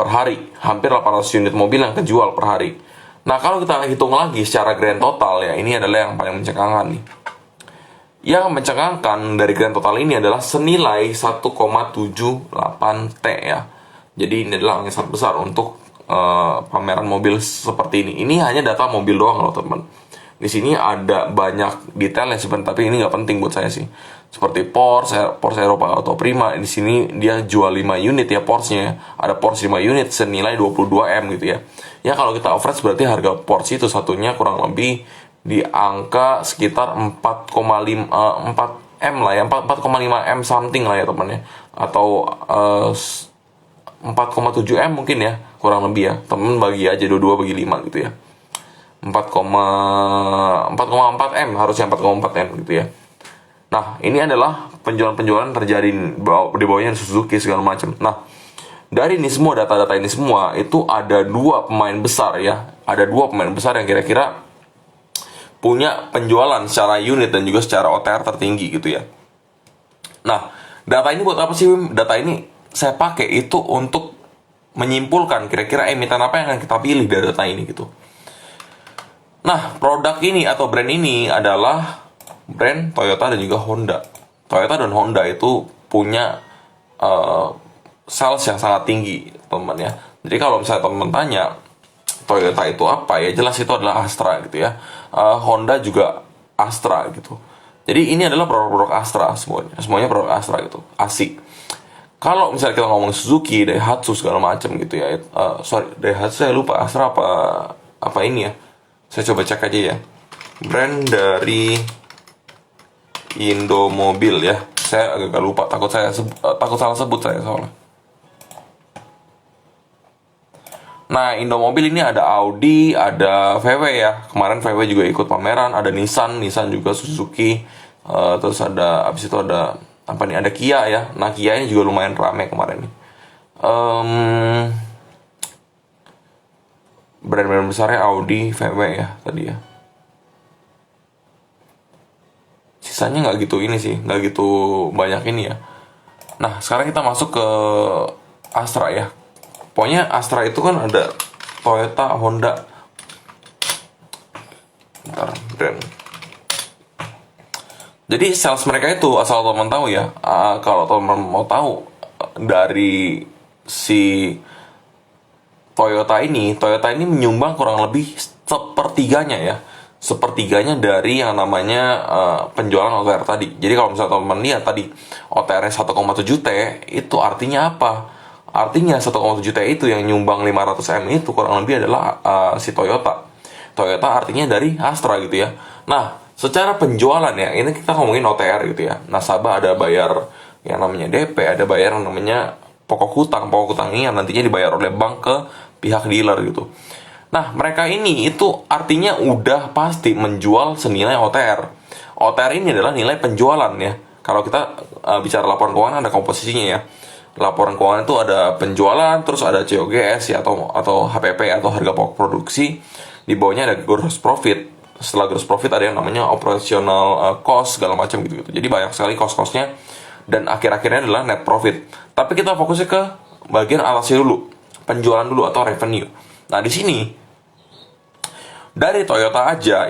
hari. Hampir 800 unit mobil yang kejual per hari. Nah, kalau kita hitung lagi secara grand total ya, ini adalah yang paling mencengangkan nih. Yang mencengangkan dari grand total ini adalah senilai 1,78 T ya. Jadi ini adalah angka sangat besar untuk pameran mobil seperti ini. Ini hanya data mobil doang loh teman. Di sini ada banyak detailnya sebenarnya, tapi ini nggak penting buat saya sih. Seperti Porsche Eropa Auto Prima, di sini dia jual 5 unit ya Porsche-nya. Ada Porsche 5 unit senilai 22 M gitu ya. Ya kalau kita average berarti harga Porsche itu satunya kurang lebih di angka sekitar 4,5 4 M lah ya, 4,5 M something lah ya teman ya. Atau 4,7 M mungkin ya, kurang lebih ya. Temen bagi aja 22 bagi 5 gitu ya. 4,4 M, harusnya 4,4 M gitu ya. Nah, ini adalah penjualan-penjualan terjadi di bawahnya Suzuki segala macam. Nah, dari ini semua data-data ini semua itu ada 2 pemain besar ya. Ada 2 pemain besar yang kira-kira punya penjualan secara unit dan juga secara OTR tertinggi gitu ya. Nah, data ini buat apa sih, Wim? Data ini saya pakai itu untuk menyimpulkan kira-kira emiten apa yang akan kita pilih dari data ini gitu. Nah, produk ini atau brand ini adalah brand Toyota dan juga Honda. Toyota dan Honda itu punya sales yang sangat tinggi, teman ya. Jadi kalau misalnya teman tanya Toyota itu apa, ya jelas itu adalah Astra gitu ya. Honda juga Astra gitu. Jadi ini adalah produk-produk Astra semuanya produk Astra gitu, asik. Kalau misalnya kita ngomong Suzuki, Daihatsu segala macam gitu ya. Daihatsu saya lupa, Astra apa ini ya. Saya coba cek aja ya. Brand dari Indomobil ya. Saya agak lupa, takut salah sebut saya soalnya. Nah, Indomobil ini ada Audi, ada VW ya. Kemarin VW juga ikut pameran, ada Nissan juga Suzuki. Terus abis itu ada apa nih? Ada Kia ya. Nah, Kia ini juga lumayan ramai kemarin nih. Brand-brand besarnya Audi, VW ya tadi ya. Sisanya nggak gitu ini sih, nggak gitu banyak ini ya. Nah, sekarang kita masuk ke Astra ya. Pokoknya Astra itu kan ada Toyota, Honda. Bentar, brand. Jadi sales mereka itu, asal teman tahu ya, kalau teman mau tahu dari si Toyota ini menyumbang kurang lebih sepertiganya dari yang namanya penjualan OTR tadi. Jadi kalau misalnya teman lihat tadi OTR 1,7 T, itu artinya apa? Artinya 1,7 T itu yang nyumbang 500 M itu kurang lebih adalah si Toyota. Toyota artinya dari Astra gitu ya. Nah, secara penjualan ya, ini kita ngomongin OTR gitu ya. Nasabah ada bayar yang namanya DP, ada bayar yang namanya pokok hutang ini yang nantinya dibayar oleh bank ke pihak dealer gitu. Nah, mereka ini itu artinya udah pasti menjual senilai OTR. OTR ini adalah nilai penjualan ya. Kalau kita bicara laporan keuangan ada komposisinya ya. Laporan keuangan itu ada penjualan, terus ada COGS ya atau HPP atau harga pokok produksi. Di bawahnya ada gross profit. Setelah gross profit ada yang namanya operational cost segala macam gitu. Jadi banyak sekali cost-costnya dan akhir-akhirnya adalah net profit. Tapi kita fokusnya ke bagian atasnya dulu, penjualan dulu atau revenue. Nah, di sini dari Toyota aja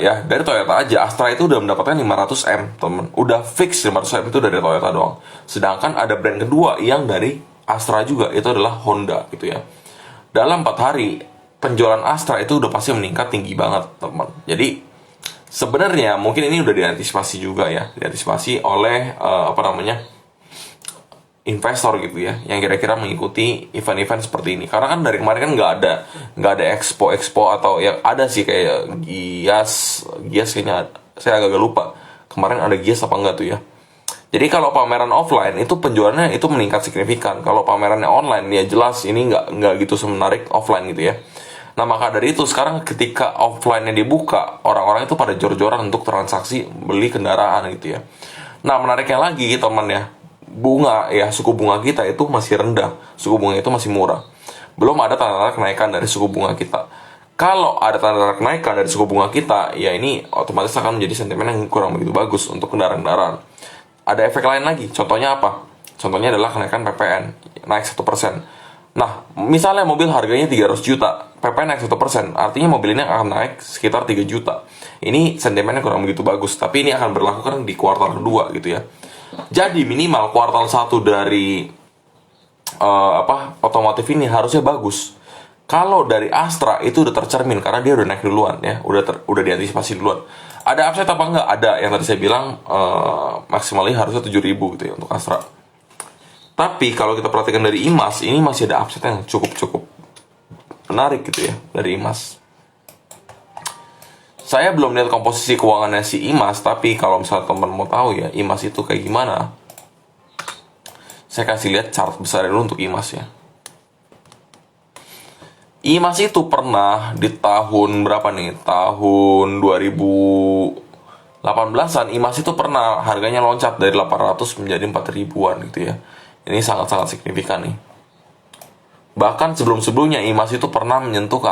Astra itu udah mendapatkan 500 M, teman. Udah fix 500 M itu dari Toyota doang. Sedangkan ada brand kedua yang dari Astra juga, itu adalah Honda gitu ya. Dalam 4 hari penjualan Astra itu udah pasti meningkat tinggi banget, teman. Jadi sebenarnya mungkin ini udah diantisipasi juga ya, diantisipasi oleh investor gitu ya, yang kira-kira mengikuti event-event seperti ini. Karena kan dari kemarin kan nggak ada expo atau yang ada sih kayak Gias kayaknya saya agak lupa kemarin ada Gias apa enggak tuh ya. Jadi kalau pameran offline itu penjualannya itu meningkat signifikan. Kalau pamerannya online ya jelas ini nggak gitu semenarik offline gitu ya. Nah, maka dari itu sekarang ketika offline-nya dibuka, orang-orang itu pada jor-joran untuk transaksi beli kendaraan gitu ya. Nah, menariknya lagi teman ya, suku bunga kita itu masih rendah, suku bunga itu masih murah. belum ada tanda-tanda kenaikan dari suku bunga kita. Kalau ada tanda-tanda kenaikan dari suku bunga kita, ya ini otomatis akan menjadi sentimen yang kurang begitu bagus untuk kendaraan-kendaraan. Ada efek lain lagi, contohnya apa? Contohnya adalah kenaikan PPN, naik 1%. Nah, misalnya mobil harganya 300 juta, PPN naik 1%, artinya mobil ini akan naik sekitar 3 juta. Ini sentimennya kurang begitu bagus, tapi ini akan berlaku kan di kuartal kedua gitu ya. Jadi minimal kuartal 1 dari otomotif ini harusnya bagus. Kalau dari Astra itu udah tercermin karena dia udah naik duluan ya, udah diantisipasi duluan. Ada upside apa enggak? Ada, yang tadi saya bilang maksimalnya harusnya 7.000 gitu ya untuk Astra. Tapi kalau kita perhatikan dari IMAS, ini masih ada upside yang cukup menarik gitu ya dari IMAS. Saya belum lihat komposisi keuangannya si IMAS, tapi kalau misalnya teman mau tahu ya IMAS itu kayak gimana, saya kasih lihat chart besar dulu untuk IMAS ya. IMAS itu pernah di tahun berapa nih? Tahun 2018-an IMAS itu pernah harganya loncat dari 800 menjadi 4.000-an gitu ya. Ini sangat-sangat signifikan nih. Bahkan sebelum-sebelumnya IMAS itu pernah menyentuh ke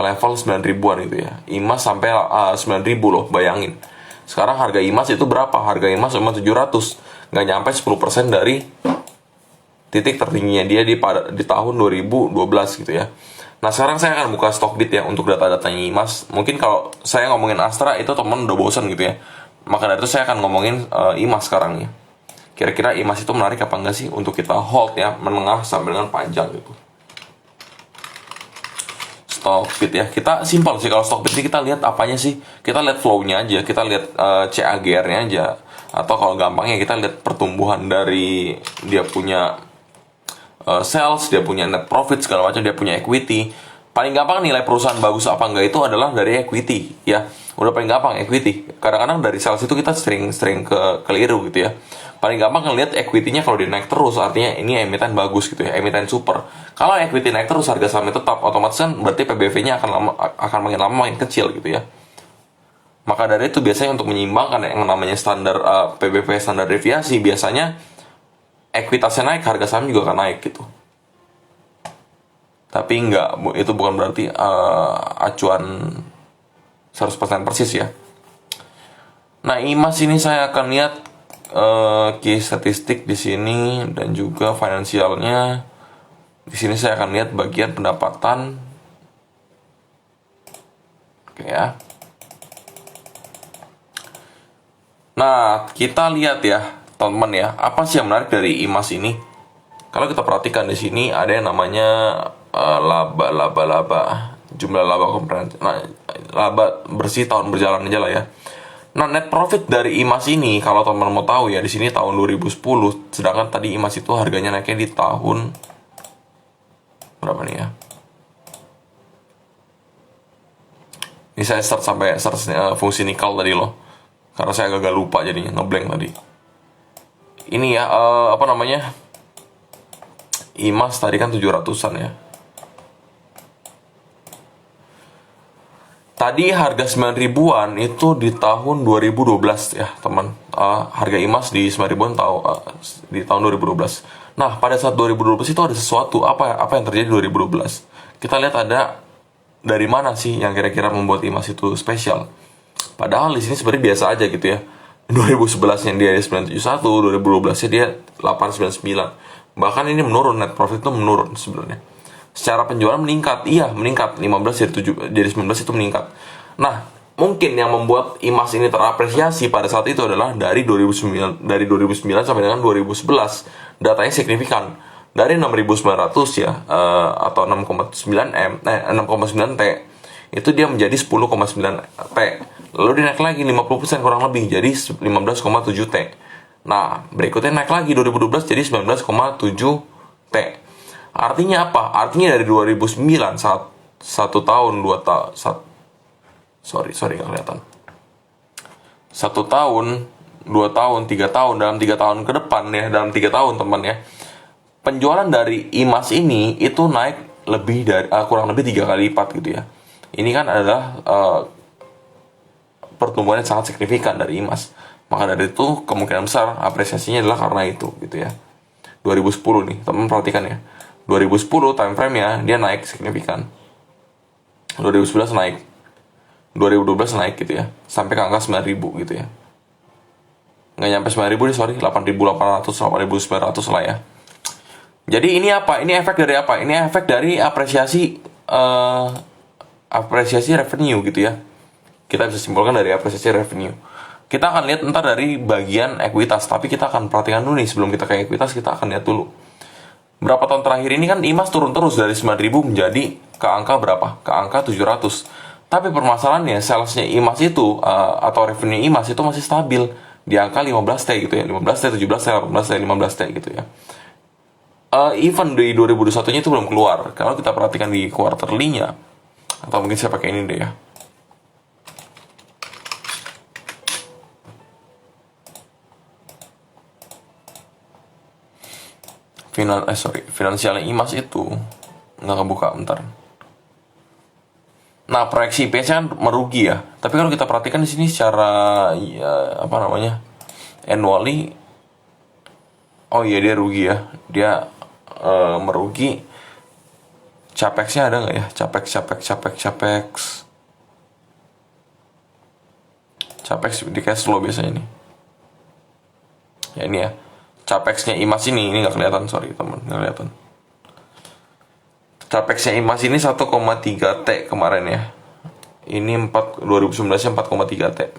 level 9.000-an gitu ya. IMAS sampai 9.000 loh, bayangin. Sekarang harga IMAS itu berapa? Harga IMAS cuma 700. Nggak nyampe 10% dari titik tertingginya dia di tahun 2012 gitu ya. Nah, sekarang saya akan buka Stockbit ya untuk data-datanya IMAS. Mungkin kalau saya ngomongin Astra itu teman udah bosan gitu ya. Maka dari itu saya akan ngomongin IMAS sekarang ya. Kira-kira IMAS itu menarik apa enggak sih untuk kita hold ya, menengah sampai dengan panjang gitu. Stockbit ya, kita simpel sih kalau Stockbit ini kita lihat apanya sih? Kita lihat flow-nya aja, kita lihat CAGR-nya aja. Atau kalau gampangnya kita lihat pertumbuhan dari dia punya sales, dia punya net profit segala macam, dia punya equity. Paling gampang nilai perusahaan bagus apa enggak itu adalah dari equity ya. Udah paling gampang equity. Kadang-kadang dari sales itu kita sering keliru gitu ya. Paling gampang ngelihat equity-nya kalau dia naik terus artinya ini emiten bagus gitu ya, emiten super. Kalau equity naik terus harga sahamnya tetap, otomatis kan berarti PBV-nya akan makin lama makin kecil gitu ya. Maka dari itu biasanya untuk menyimbangkan yang namanya standar PBV standar deviasi, biasanya ekuitasnya naik, harga saham juga akan naik gitu. Tapi enggak, itu bukan berarti acuan 100% persis ya. Nah, IMAS ini saya akan lihat key statistik di sini dan juga finansialnya. Di sini saya akan lihat bagian pendapatan. Oke ya. Nah, kita lihat ya, teman-teman ya, apa sih yang menarik dari IMAS ini? Kalau kita perhatikan di sini ada yang namanya laba, jumlah laba komprehensif. Nah, laba bersih tahun berjalan aja lah ya. Nah, net profit dari IMAS ini kalau teman-teman mau tahu ya, di sini tahun 2010, sedangkan tadi IMAS itu harganya naiknya di tahun berapa nih ya? Ini saya search fungsi nikel tadi loh. Karena saya agak lupa jadinya, ngeblank tadi. Ini ya, apa namanya? IMAS tadi kan 700-an ya. Tadi harga 9.000-an itu di tahun 2012 ya, teman. Harga IMAS di 9.000-an di tahun 2012. Nah, pada saat 2012 itu ada sesuatu. Apa yang terjadi di 2012? Kita lihat ada dari mana sih yang kira-kira membuat IMAS itu spesial. Padahal di sini sebenarnya biasa aja gitu ya. 2011-nya dia 971, 2012-nya dia 899. Bahkan ini menurun, net profit itu menurun sebenarnya. Secara penjualan meningkat, meningkat 15 jadi 19 itu meningkat. Nah, mungkin yang membuat IMAS ini terapresiasi pada saat itu adalah dari 2009 sampai dengan 2011 datanya signifikan. Dari 6.900 ya atau 6,9 T itu dia menjadi 10,9 T. Lalu dia naik lagi 50% kurang lebih jadi 15,7 T. Nah, berikutnya naik lagi 2012 jadi 19,7 T. Artinya apa? Artinya dari 2009 satu tahun, 2 tahun, sorry nggak kelihatan. 1 tahun, 2 tahun, 3 tahun, dalam 3 tahun ke depan ya, dalam 3 tahun teman ya. Penjualan dari IMAS ini itu naik lebih dari kurang lebih 3 kali lipat gitu ya. Ini kan adalah pertumbuhan yang sangat signifikan dari IMAS. Maka dari itu kemungkinan besar apresiasinya adalah karena itu gitu ya. 2010 nih, teman perhatikan ya. 2010 time frame-nya dia naik signifikan. 2011 naik. 2012 naik gitu ya. Sampai ke angka 9.000 gitu ya. Nggak nyampe 9.000 deh, sorry. 8.800, 8.900 lah ya. Jadi ini apa? Ini efek dari apa? Ini efek dari apresiasi revenue gitu ya. Kita bisa simpulkan dari apresiasi revenue. Kita akan lihat ntar dari bagian ekuitas, tapi kita akan perhatikan dulu nih sebelum kita ke ekuitas, kita akan lihat dulu. Berapa tahun terakhir ini kan IMAS turun terus dari 9.000 menjadi ke angka berapa? Ke angka 700. Tapi permasalahannya salesnya IMAS itu atau revenue IMAS itu masih stabil di angka 15T gitu ya. 15T, 17T, 18T, 15T gitu ya. Even di 2021 nya itu belum keluar. Kalau kita perhatikan di quarterly-nya, atau mungkin saya pakai ini deh ya. Finansialnya IMAS itu nggak kebuka, bentar. Nah, proyeksi IPS kan merugi ya. Tapi kalau kita perhatikan di sini secara ya, annually, oh iya dia rugi ya. Dia merugi. Capex-nya ada nggak ya? Capex di cash flow biasanya nih. Ya ini ya. Capex-nya IMAS ini nggak kelihatan, sorry teman, nggak kelihatan. Capex-nya IMAS ini 1,3 T kemarin ya. Ini 2019-nya 4,3 T.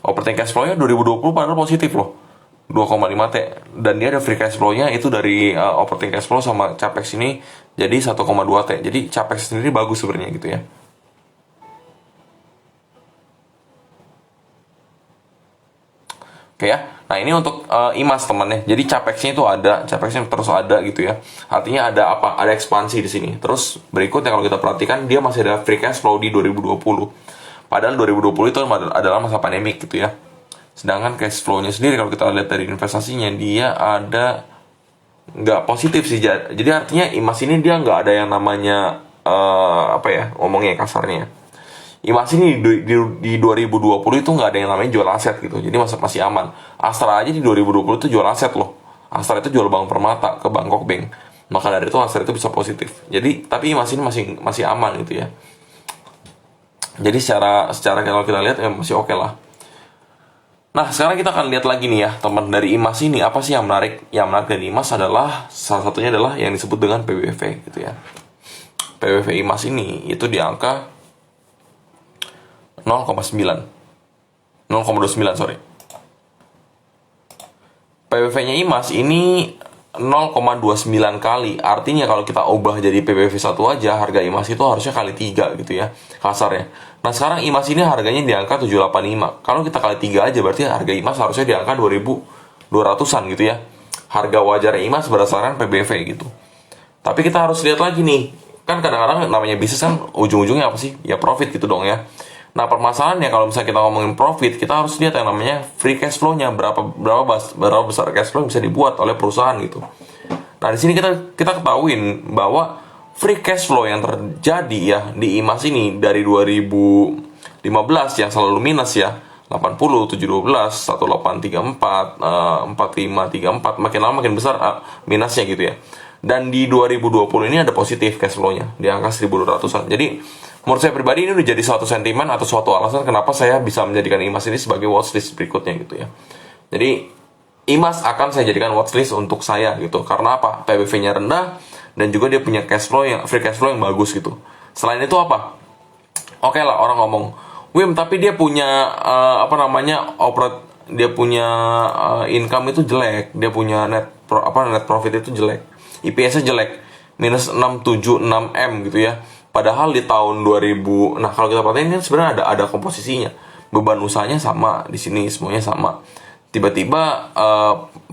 Operating cash flow-nya 2020 padahal positif loh. 2,5 T. Dan dia ada free cash flow-nya itu dari operating cash flow sama capex ini jadi 1,2 T. Jadi capex sendiri bagus sebenarnya gitu ya. Oke ya. Nah ini untuk IMAS teman-teman. Jadi capexnya itu ada, capexnya terus ada gitu ya. Artinya ada apa? Ada ekspansi di sini. Terus berikutnya kalau kita perhatikan dia masih ada free cash flow di 2020. Padahal 2020 itu adalah masa pandemik gitu ya. Sedangkan cash flow-nya sendiri kalau kita lihat dari investasinya dia ada nggak positif sih. Jadi artinya IMAS ini dia nggak ada yang namanya ngomongnya kasarnya. IMAS ini di 2020 itu nggak ada yang namanya jual aset gitu, jadi masih aman. Astra aja di 2020 itu jual aset loh. Astra itu jual Bank Permata ke Bangkok Bank, maka dari itu Astra itu bisa positif. Jadi tapi IMAS ini masih aman gitu ya. Jadi secara kalau kita lihat ya masih oke lah. Nah sekarang kita akan lihat lagi nih ya teman, dari IMAS ini apa sih yang menarik? Yang menarik dari IMAS adalah salah satunya adalah yang disebut dengan PBV gitu ya. PBV IMAS ini itu di angka 0,29 sorry. PBV-nya IMAS ini 0,29 kali. Artinya kalau kita ubah jadi PBV 1 aja, harga IMAS itu harusnya kali 3 gitu ya, kasarnya. Nah sekarang IMAS ini harganya di angka 785. Kalau kita kali 3 aja berarti harga IMAS harusnya di angka 2.200-an gitu ya. Harga wajar IMAS berdasarkan PBV gitu. Tapi kita harus lihat lagi nih. Kan kadang-kadang namanya bisnis kan ujung-ujungnya apa sih? Ya profit gitu dong ya. Nah permasalahannya kalau misalnya kita ngomongin profit, kita harus lihat yang namanya free cash flow-nya, berapa besar cash flow yang bisa dibuat oleh perusahaan gitu. Nah di sini kita ketahuin bahwa free cash flow yang terjadi ya di IMAS ini dari 2015 yang selalu minus ya, 80, 712, 1834, 4534, makin lama makin besar minusnya gitu ya. Dan di 2020 ini ada positif cash flow-nya di angka 1.200-an. Jadi menurut saya pribadi ini udah jadi suatu sentimen atau suatu alasan kenapa saya bisa menjadikan IMAS ini sebagai watchlist berikutnya gitu ya. Jadi IMAS akan saya jadikan watchlist untuk saya gitu. Karena apa? PBV-nya rendah dan juga dia punya free cash flow yang bagus gitu. Selain itu apa? Oke lah orang ngomong, Wim tapi dia punya income itu jelek, dia punya net profit itu jelek, IPS-nya jelek, minus 676 M gitu ya. Padahal di tahun 2000, nah kalau kita perhatiin kan sebenarnya ada komposisinya. Beban usahanya sama di sini, semuanya sama. Tiba-tiba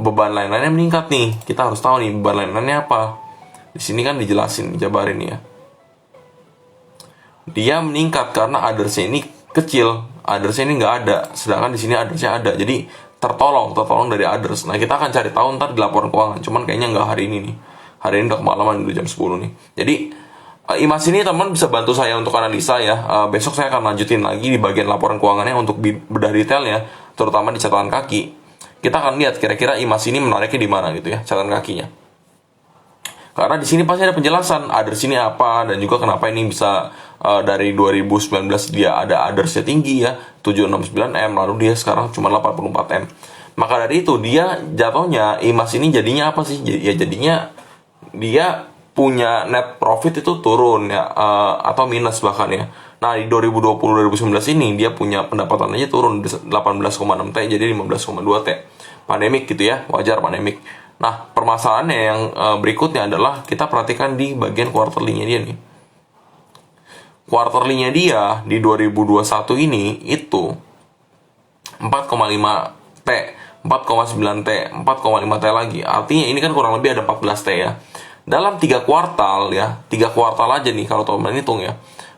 beban lain-lainnya meningkat nih. Kita harus tahu nih beban lain-lainnya apa. Di sini kan dijelasin, dijabarin ya. Dia meningkat karena others-nya ini kecil, others-nya ini nggak ada. Sedangkan di sini others-nya ada. Jadi tertolong dari others. Nah kita akan cari tahu ntar di laporan keuangan. Cuman kayaknya nggak hari ini nih. Hari ini udah kemalaman, udah jam 10 nih. Jadi IMAS ini teman bisa bantu saya untuk analisa ya. Besok saya akan lanjutin lagi di bagian laporan keuangannya untuk bedah detailnya, terutama di catatan kaki. Kita akan lihat kira-kira IMAS ini menariknya di mana gitu ya, catatan kakinya. Karena di sini pasti ada penjelasan adders ini apa dan juga kenapa ini bisa dari 2019 dia ada addersnya tinggi ya 769M, lalu dia sekarang cuma 84M. Maka dari itu dia jatuhnya IMAS ini jadinya apa sih? Ya jadinya dia punya net profit itu turun ya, atau minus bahkan ya. Nah di 2020-2019 ini dia punya pendapatan aja turun 18,6T jadi 15,2T. Pandemik gitu ya, wajar pandemik. Nah permasalahannya yang berikutnya adalah kita perhatikan di bagian quarterly-nya dia nih. Quarterly-nya dia di 2021 ini itu 4,5T, 4,9T, 4,5T lagi. Artinya ini kan kurang lebih ada 14T ya. Dalam 3 kuartal ya, 3 kuartal aja nih kalau teman-teman hitung ya.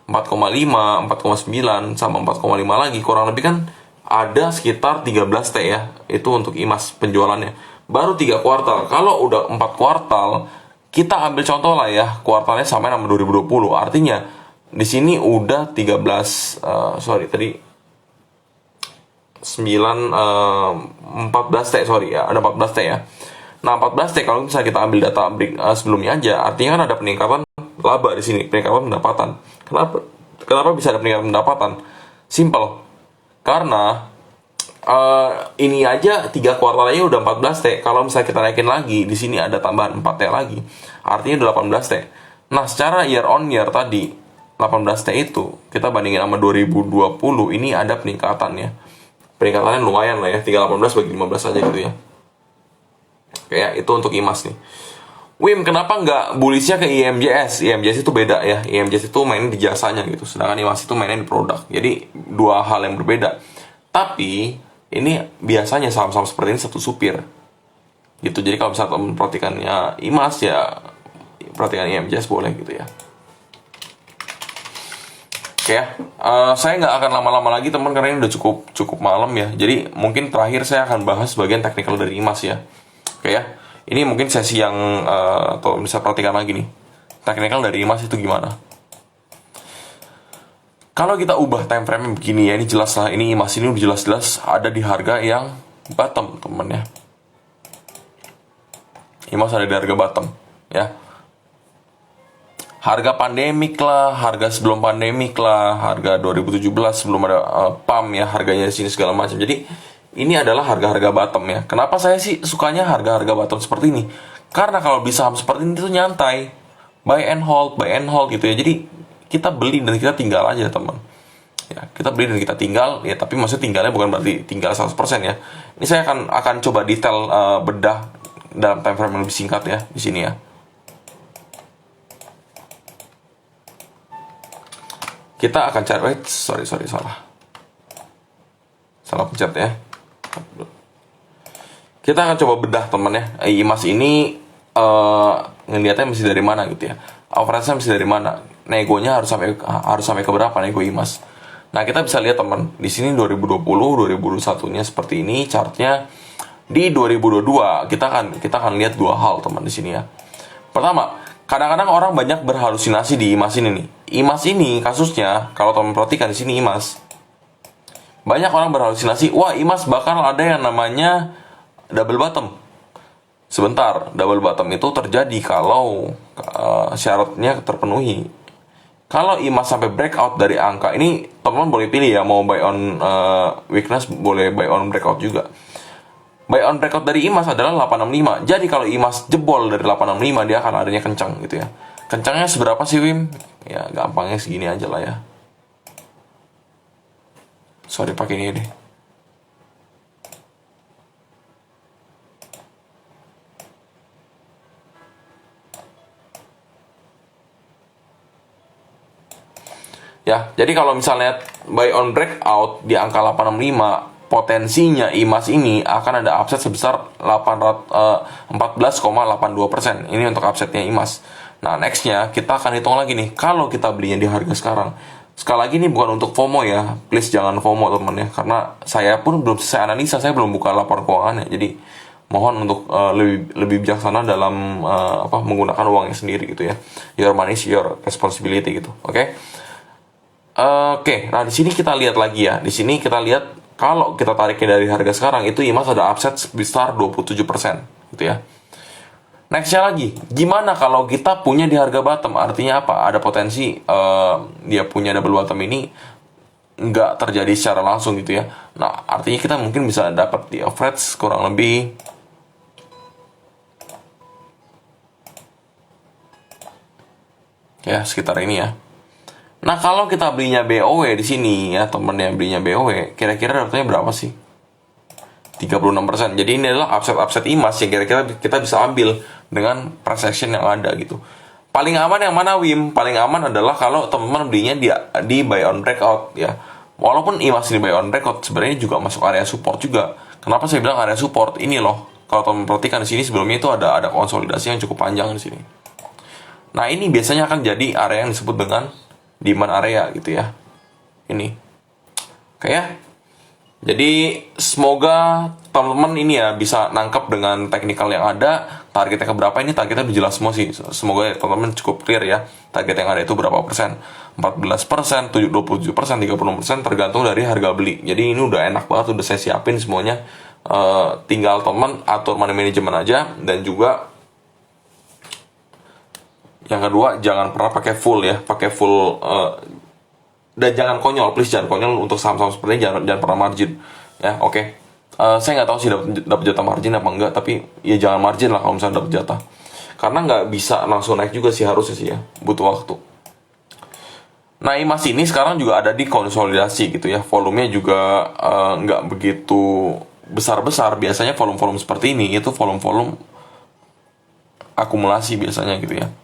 4,5, 4,9 sama 4,5 lagi kurang lebih kan ada sekitar 13T ya. Itu untuk IMAS penjualannya. Baru 3 kuartal. Kalau udah 4 kuartal, kita ambil contoh lah ya, kuartalnya sampai sama 2020. Artinya di sini udah 14T ya, ada 14T ya. Nah, 14T kalau misalnya kita ambil data sebelumnya aja, artinya kan ada peningkatan laba di sini, peningkatan pendapatan. Kenapa bisa ada peningkatan pendapatan? Simple. Karena ini aja 3 kuartal aja udah 14T. Kalau misalnya kita naikin lagi, di sini ada tambahan 4T lagi. Artinya udah 18T. Nah, secara year on year tadi 18T itu kita bandingin sama 2020 ini ada peningkatannya. Peningkatannya lumayan lah ya, 318 bagi 15 aja gitu ya. Kayak itu untuk IMAS nih. Wim, kenapa nggak bullishnya ke IMJS? IMJS itu beda ya. IMJS itu mainnya di jasanya gitu. Sedangkan IMAS itu mainnya di produk. Jadi dua hal yang berbeda. Tapi ini biasanya saham-saham seperti ini satu supir. Gitu. Jadi kalau misalnya teman perhatikannya IMAS ya perhatikan IMJS boleh gitu ya. Oke ya. Saya nggak akan lama-lama lagi teman karena ini udah cukup malam ya. Jadi mungkin terakhir saya akan bahas bagian teknikal dari IMAS ya. Oke ya, ini mungkin sesi yang atau bisa perhatikan lagi nih. Teknikal dari IMAS itu gimana? Kalau kita ubah time frame begini ya, ini jelas lah. Ini IMAS ini udah jelas-jelas ada di harga yang bottom temen ya. IMAS ada di harga bottom ya. Harga pandemik lah, harga sebelum pandemik lah, harga 2017 sebelum ada PAM ya, harganya di sini segala macam. Jadi ini adalah harga-harga bottom ya. Kenapa saya sih sukanya harga-harga bottom seperti ini? Karena kalau beli saham seperti ini tuh nyantai, buy and hold gitu ya. Jadi kita beli dan kita tinggal aja teman. Ya, kita beli dan kita tinggal ya. Tapi maksudnya tinggalnya bukan berarti tinggal 100% ya. Ini saya akan coba detail bedah dalam time frame yang lebih singkat ya di sini ya. Kita akan cari, salah pencet ya. Kita akan coba bedah teman ya. IMAS ini ngelihatnya mesti dari mana gitu ya. Average-nya mesti dari mana? Negonya harus sampai ke berapa nego IMAS? Nah, kita bisa lihat teman, di sini 2020, 2021-nya seperti ini chartnya. Di 2022 kita akan lihat dua hal teman di sini ya. Pertama, kadang-kadang orang banyak berhalusinasi di IMAS ini nih. IMAS ini kasusnya, kalau teman perhatikan di sini IMAS, banyak orang berhalusinasi, wah IMAS bakal ada yang namanya double bottom. Sebentar, double bottom itu terjadi kalau syaratnya terpenuhi. Kalau IMAS sampai breakout dari angka ini, teman-teman boleh pilih ya, mau buy on weakness, boleh buy on breakout juga. Buy on breakout dari IMAS adalah 865. Jadi kalau IMAS jebol dari 865, dia akan adanya kencang gitu ya. Kencangnya seberapa sih Wim? Ya gampangnya segini aja lah ya. Sorry pakai ini deh. Ya, jadi kalau misalnya buy on breakout di angka 865, potensinya IMAS ini akan ada upside sebesar 14,82%. Ini untuk upside-nya IMAS. Nah, next-nya kita akan hitung lagi nih. Kalau kita belinya di harga sekarang, sekali lagi ini bukan untuk FOMO ya. Please jangan FOMO teman ya. Karena saya pun belum selesai analisa, saya belum buka laporan keuangannya. Jadi mohon untuk lebih bijaksana dalam menggunakan uangnya sendiri gitu ya. Your money is your responsibility gitu. Oke. Nah di sini kita lihat lagi ya. Di sini kita lihat kalau kita tariknya dari harga sekarang itu IMAS ada upside sebesar 27% gitu ya. Nextnya lagi, gimana kalau kita punya di harga bottom? Artinya apa? Ada potensi dia punya double bottom ini nggak terjadi secara langsung gitu ya. Nah, artinya kita mungkin bisa dapat di average kurang lebih ya sekitar ini ya. Nah, kalau kita belinya BOW di sini ya, temen yang belinya BOW, kira-kira dapatnya berapa sih? 36%. Jadi ini adalah upside IMAS yang kira-kira kita bisa ambil dengan price action yang ada gitu. Paling aman yang mana, Wim? Paling aman adalah kalau teman-teman belinya di buy on breakout ya. Walaupun IMAS di buy on breakout sebenarnya juga masuk area support juga. Kenapa saya bilang area support? Ini loh. Kalau teman perhatikan di sini sebelumnya itu ada konsolidasi yang cukup panjang di sini. Nah, ini biasanya akan jadi area yang disebut dengan demand area gitu ya. Ini. Oke ya. Jadi semoga teman-teman ini ya bisa nangkep dengan teknikal yang ada. Targetnya ke berapa, ini targetnya udah jelas semua sih. Semoga teman-teman cukup clear ya. Target yang ada itu berapa persen? 14%, 27%, 30%, tergantung dari harga beli. Jadi ini udah enak banget, udah saya siapin semuanya. Tinggal teman atur money management aja. Dan juga yang kedua, jangan pernah pakai full ya. Pakai full dan jangan konyol, please jangan konyol untuk saham-saham seperti ini, jangan pernah margin ya. Oke. Saya nggak tahu sih dapat jatah margin apa enggak, tapi ya jangan margin lah kalau misalnya dapat jatah, karena nggak bisa langsung naik juga sih, harusnya sih ya, butuh waktu. Nah, IMAS ini sekarang juga ada di konsolidasi gitu ya, volumenya juga nggak begitu besar-besar. Biasanya volume-volume seperti ini itu volume-volume akumulasi biasanya gitu ya,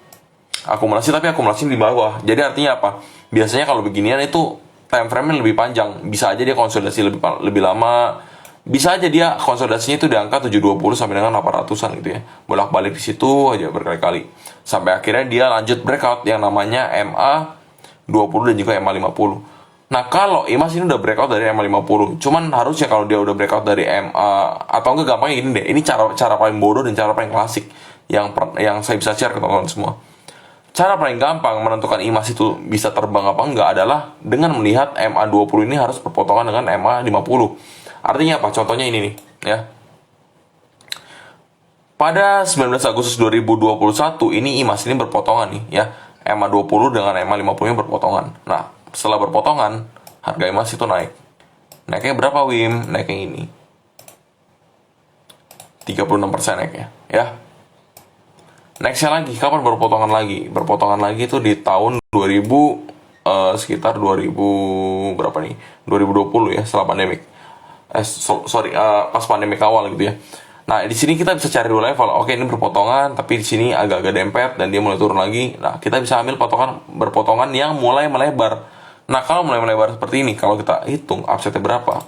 akumulasi, tapi akumulasi di bawah. Jadi artinya apa? Biasanya kalau beginian itu time frame-nya lebih panjang. Bisa aja dia konsolidasi lebih lama. Bisa aja dia konsolidasinya itu di angka 720 sampai dengan 800-an gitu ya. Bolak-balik di situ aja berkali-kali. Sampai akhirnya dia lanjut breakout yang namanya MA20 dan juga MA50. Nah, kalau IMAS ini udah breakout dari MA50, cuman harusnya kalau dia udah breakout dari MA, atau enggak, gampangnya gini deh. Ini cara paling bodoh dan cara paling klasik yang saya bisa share ke teman-teman semua. Cara paling gampang menentukan IMAS itu bisa terbang apa enggak adalah dengan melihat MA20 ini harus berpotongan dengan MA50. Artinya apa? Contohnya ini nih, ya. Pada 19 Agustus 2021 ini IMAS ini berpotongan nih, ya. MA20 dengan MA50 ini berpotongan. Nah, setelah berpotongan, harga IMAS itu naik. Naiknya berapa, Wim? Naiknya ini. 36% naiknya, ya. Nextnya lagi, kapan berpotongan lagi? Berpotongan lagi itu di tahun 2000, sekitar 2000 berapa nih? 2020 ya, setelah pandemik. Pas pandemik awal gitu ya. Nah, di sini kita bisa cari dulu level. Oke, ini berpotongan, tapi di sini agak-agak dempet dan dia mulai turun lagi. Nah, kita bisa ambil berpotongan yang mulai melebar. Nah, kalau mulai melebar seperti ini, kalau kita hitung upside-nya berapa?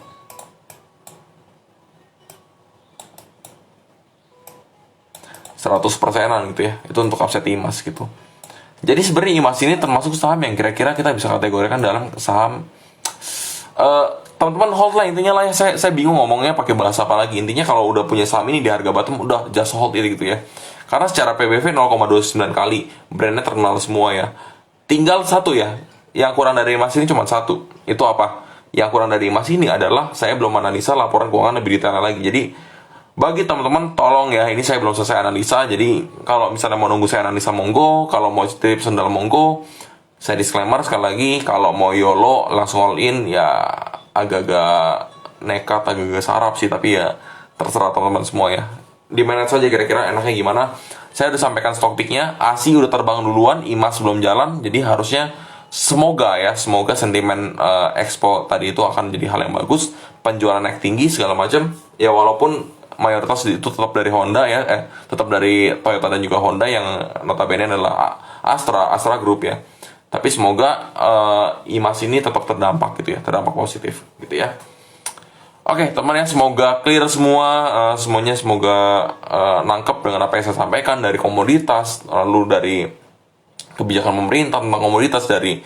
100%-an gitu ya. Itu untuk upside IMAS gitu. Jadi sebenarnya IMAS ini termasuk saham yang kira-kira kita bisa kategorikan dalam saham teman-teman hold lah intinya lah ya. Saya bingung ngomongnya pakai bahasa apa lagi. Intinya kalau udah punya saham ini di harga bottom, udah just hold itu gitu ya. Karena secara PBV 0,29 kali, brandnya terkenal semua ya. Tinggal satu ya, yang kurang dari IMAS ini cuma satu. Itu apa? Yang kurang dari IMAS ini adalah saya belum analisa laporan keuangan lebih detail lagi. Jadi bagi teman-teman tolong ya, ini saya belum selesai analisa. Jadi kalau misalnya mau nunggu saya analisa monggo, kalau mau tips sendal monggo. Saya disclaimer sekali lagi, kalau mau YOLO langsung all in ya agak-agak nekat, agak-agak sarap sih, tapi ya terserah teman-teman semua ya. Di manage saja kira-kira enaknya gimana. Saya udah sampaikan stock picknya, ASI udah terbang duluan, IMAS belum jalan, jadi harusnya semoga sentimen expo tadi itu akan jadi hal yang bagus, penjualan naik tinggi segala macam. Ya walaupun mayoritas itu tetap dari Honda ya, tetap dari Toyota dan juga Honda yang notabene adalah Astra Group ya. Tapi semoga IMAS ini tetap terdampak gitu ya, terdampak positif gitu ya. Oke teman ya, semoga clear semua, semuanya semoga nangkep dengan apa yang saya sampaikan dari komoditas, lalu dari kebijakan pemerintah tentang komoditas, dari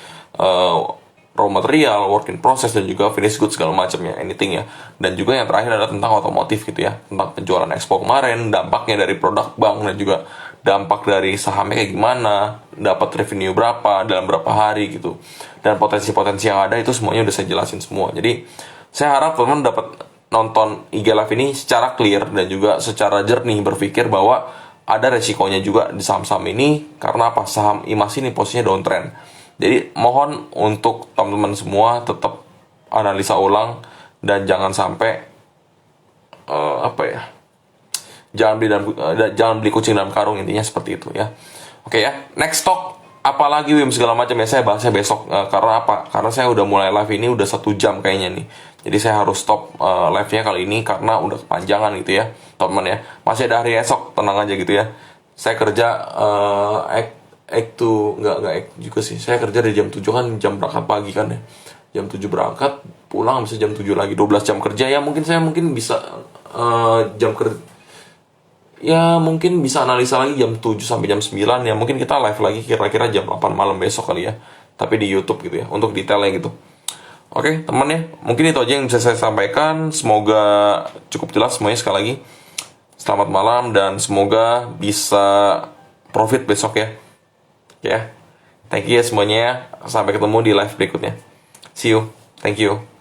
raw material, work in process, dan juga finished goods segala macamnya, anything ya. Dan juga yang terakhir adalah tentang otomotif gitu ya, tentang penjualan Expo kemarin, dampaknya dari produk bank, dan juga dampak dari sahamnya kayak gimana, dapat revenue berapa dalam berapa hari gitu, dan potensi-potensi yang ada itu semuanya udah saya jelasin semua. Jadi saya harap teman-teman dapat nonton IG Live ini secara clear dan juga secara jernih, berpikir bahwa ada resikonya juga di saham-saham ini. Karena apa? Saham IMAS ini posisinya downtrend. Jadi mohon untuk teman-teman semua tetap analisa ulang dan jangan sampai jangan beli kucing dalam karung, intinya seperti itu ya. Oke ya, next stock apalagi Wim segala macam ya, saya bahasnya besok. Karena apa? Karena saya udah mulai live ini udah 1 jam kayaknya nih. Jadi saya harus stop live-nya kali ini karena udah kepanjangan gitu ya, teman ya. Masih ada hari esok, tenang aja gitu ya. Saya kerja nggak juga sih. Saya kerja dari jam 7 kan, jam berangkat pagi kan ya. Jam 7 berangkat, pulang bisa jam 7 lagi, 12 jam kerja ya. Saya mungkin bisa jam kerja ya, mungkin bisa analisa lagi jam 7 sampai jam 9 ya. Mungkin kita live lagi kira-kira jam 8 malam besok kali ya. Tapi di YouTube gitu ya, untuk detailnya gitu. Oke, teman ya. Mungkin itu aja yang bisa saya sampaikan. Semoga cukup jelas semuanya sekali lagi. Selamat malam dan semoga bisa profit besok ya. Ya. Thank you ya semuanya ya. Sampai ketemu di live berikutnya. See you. Thank you.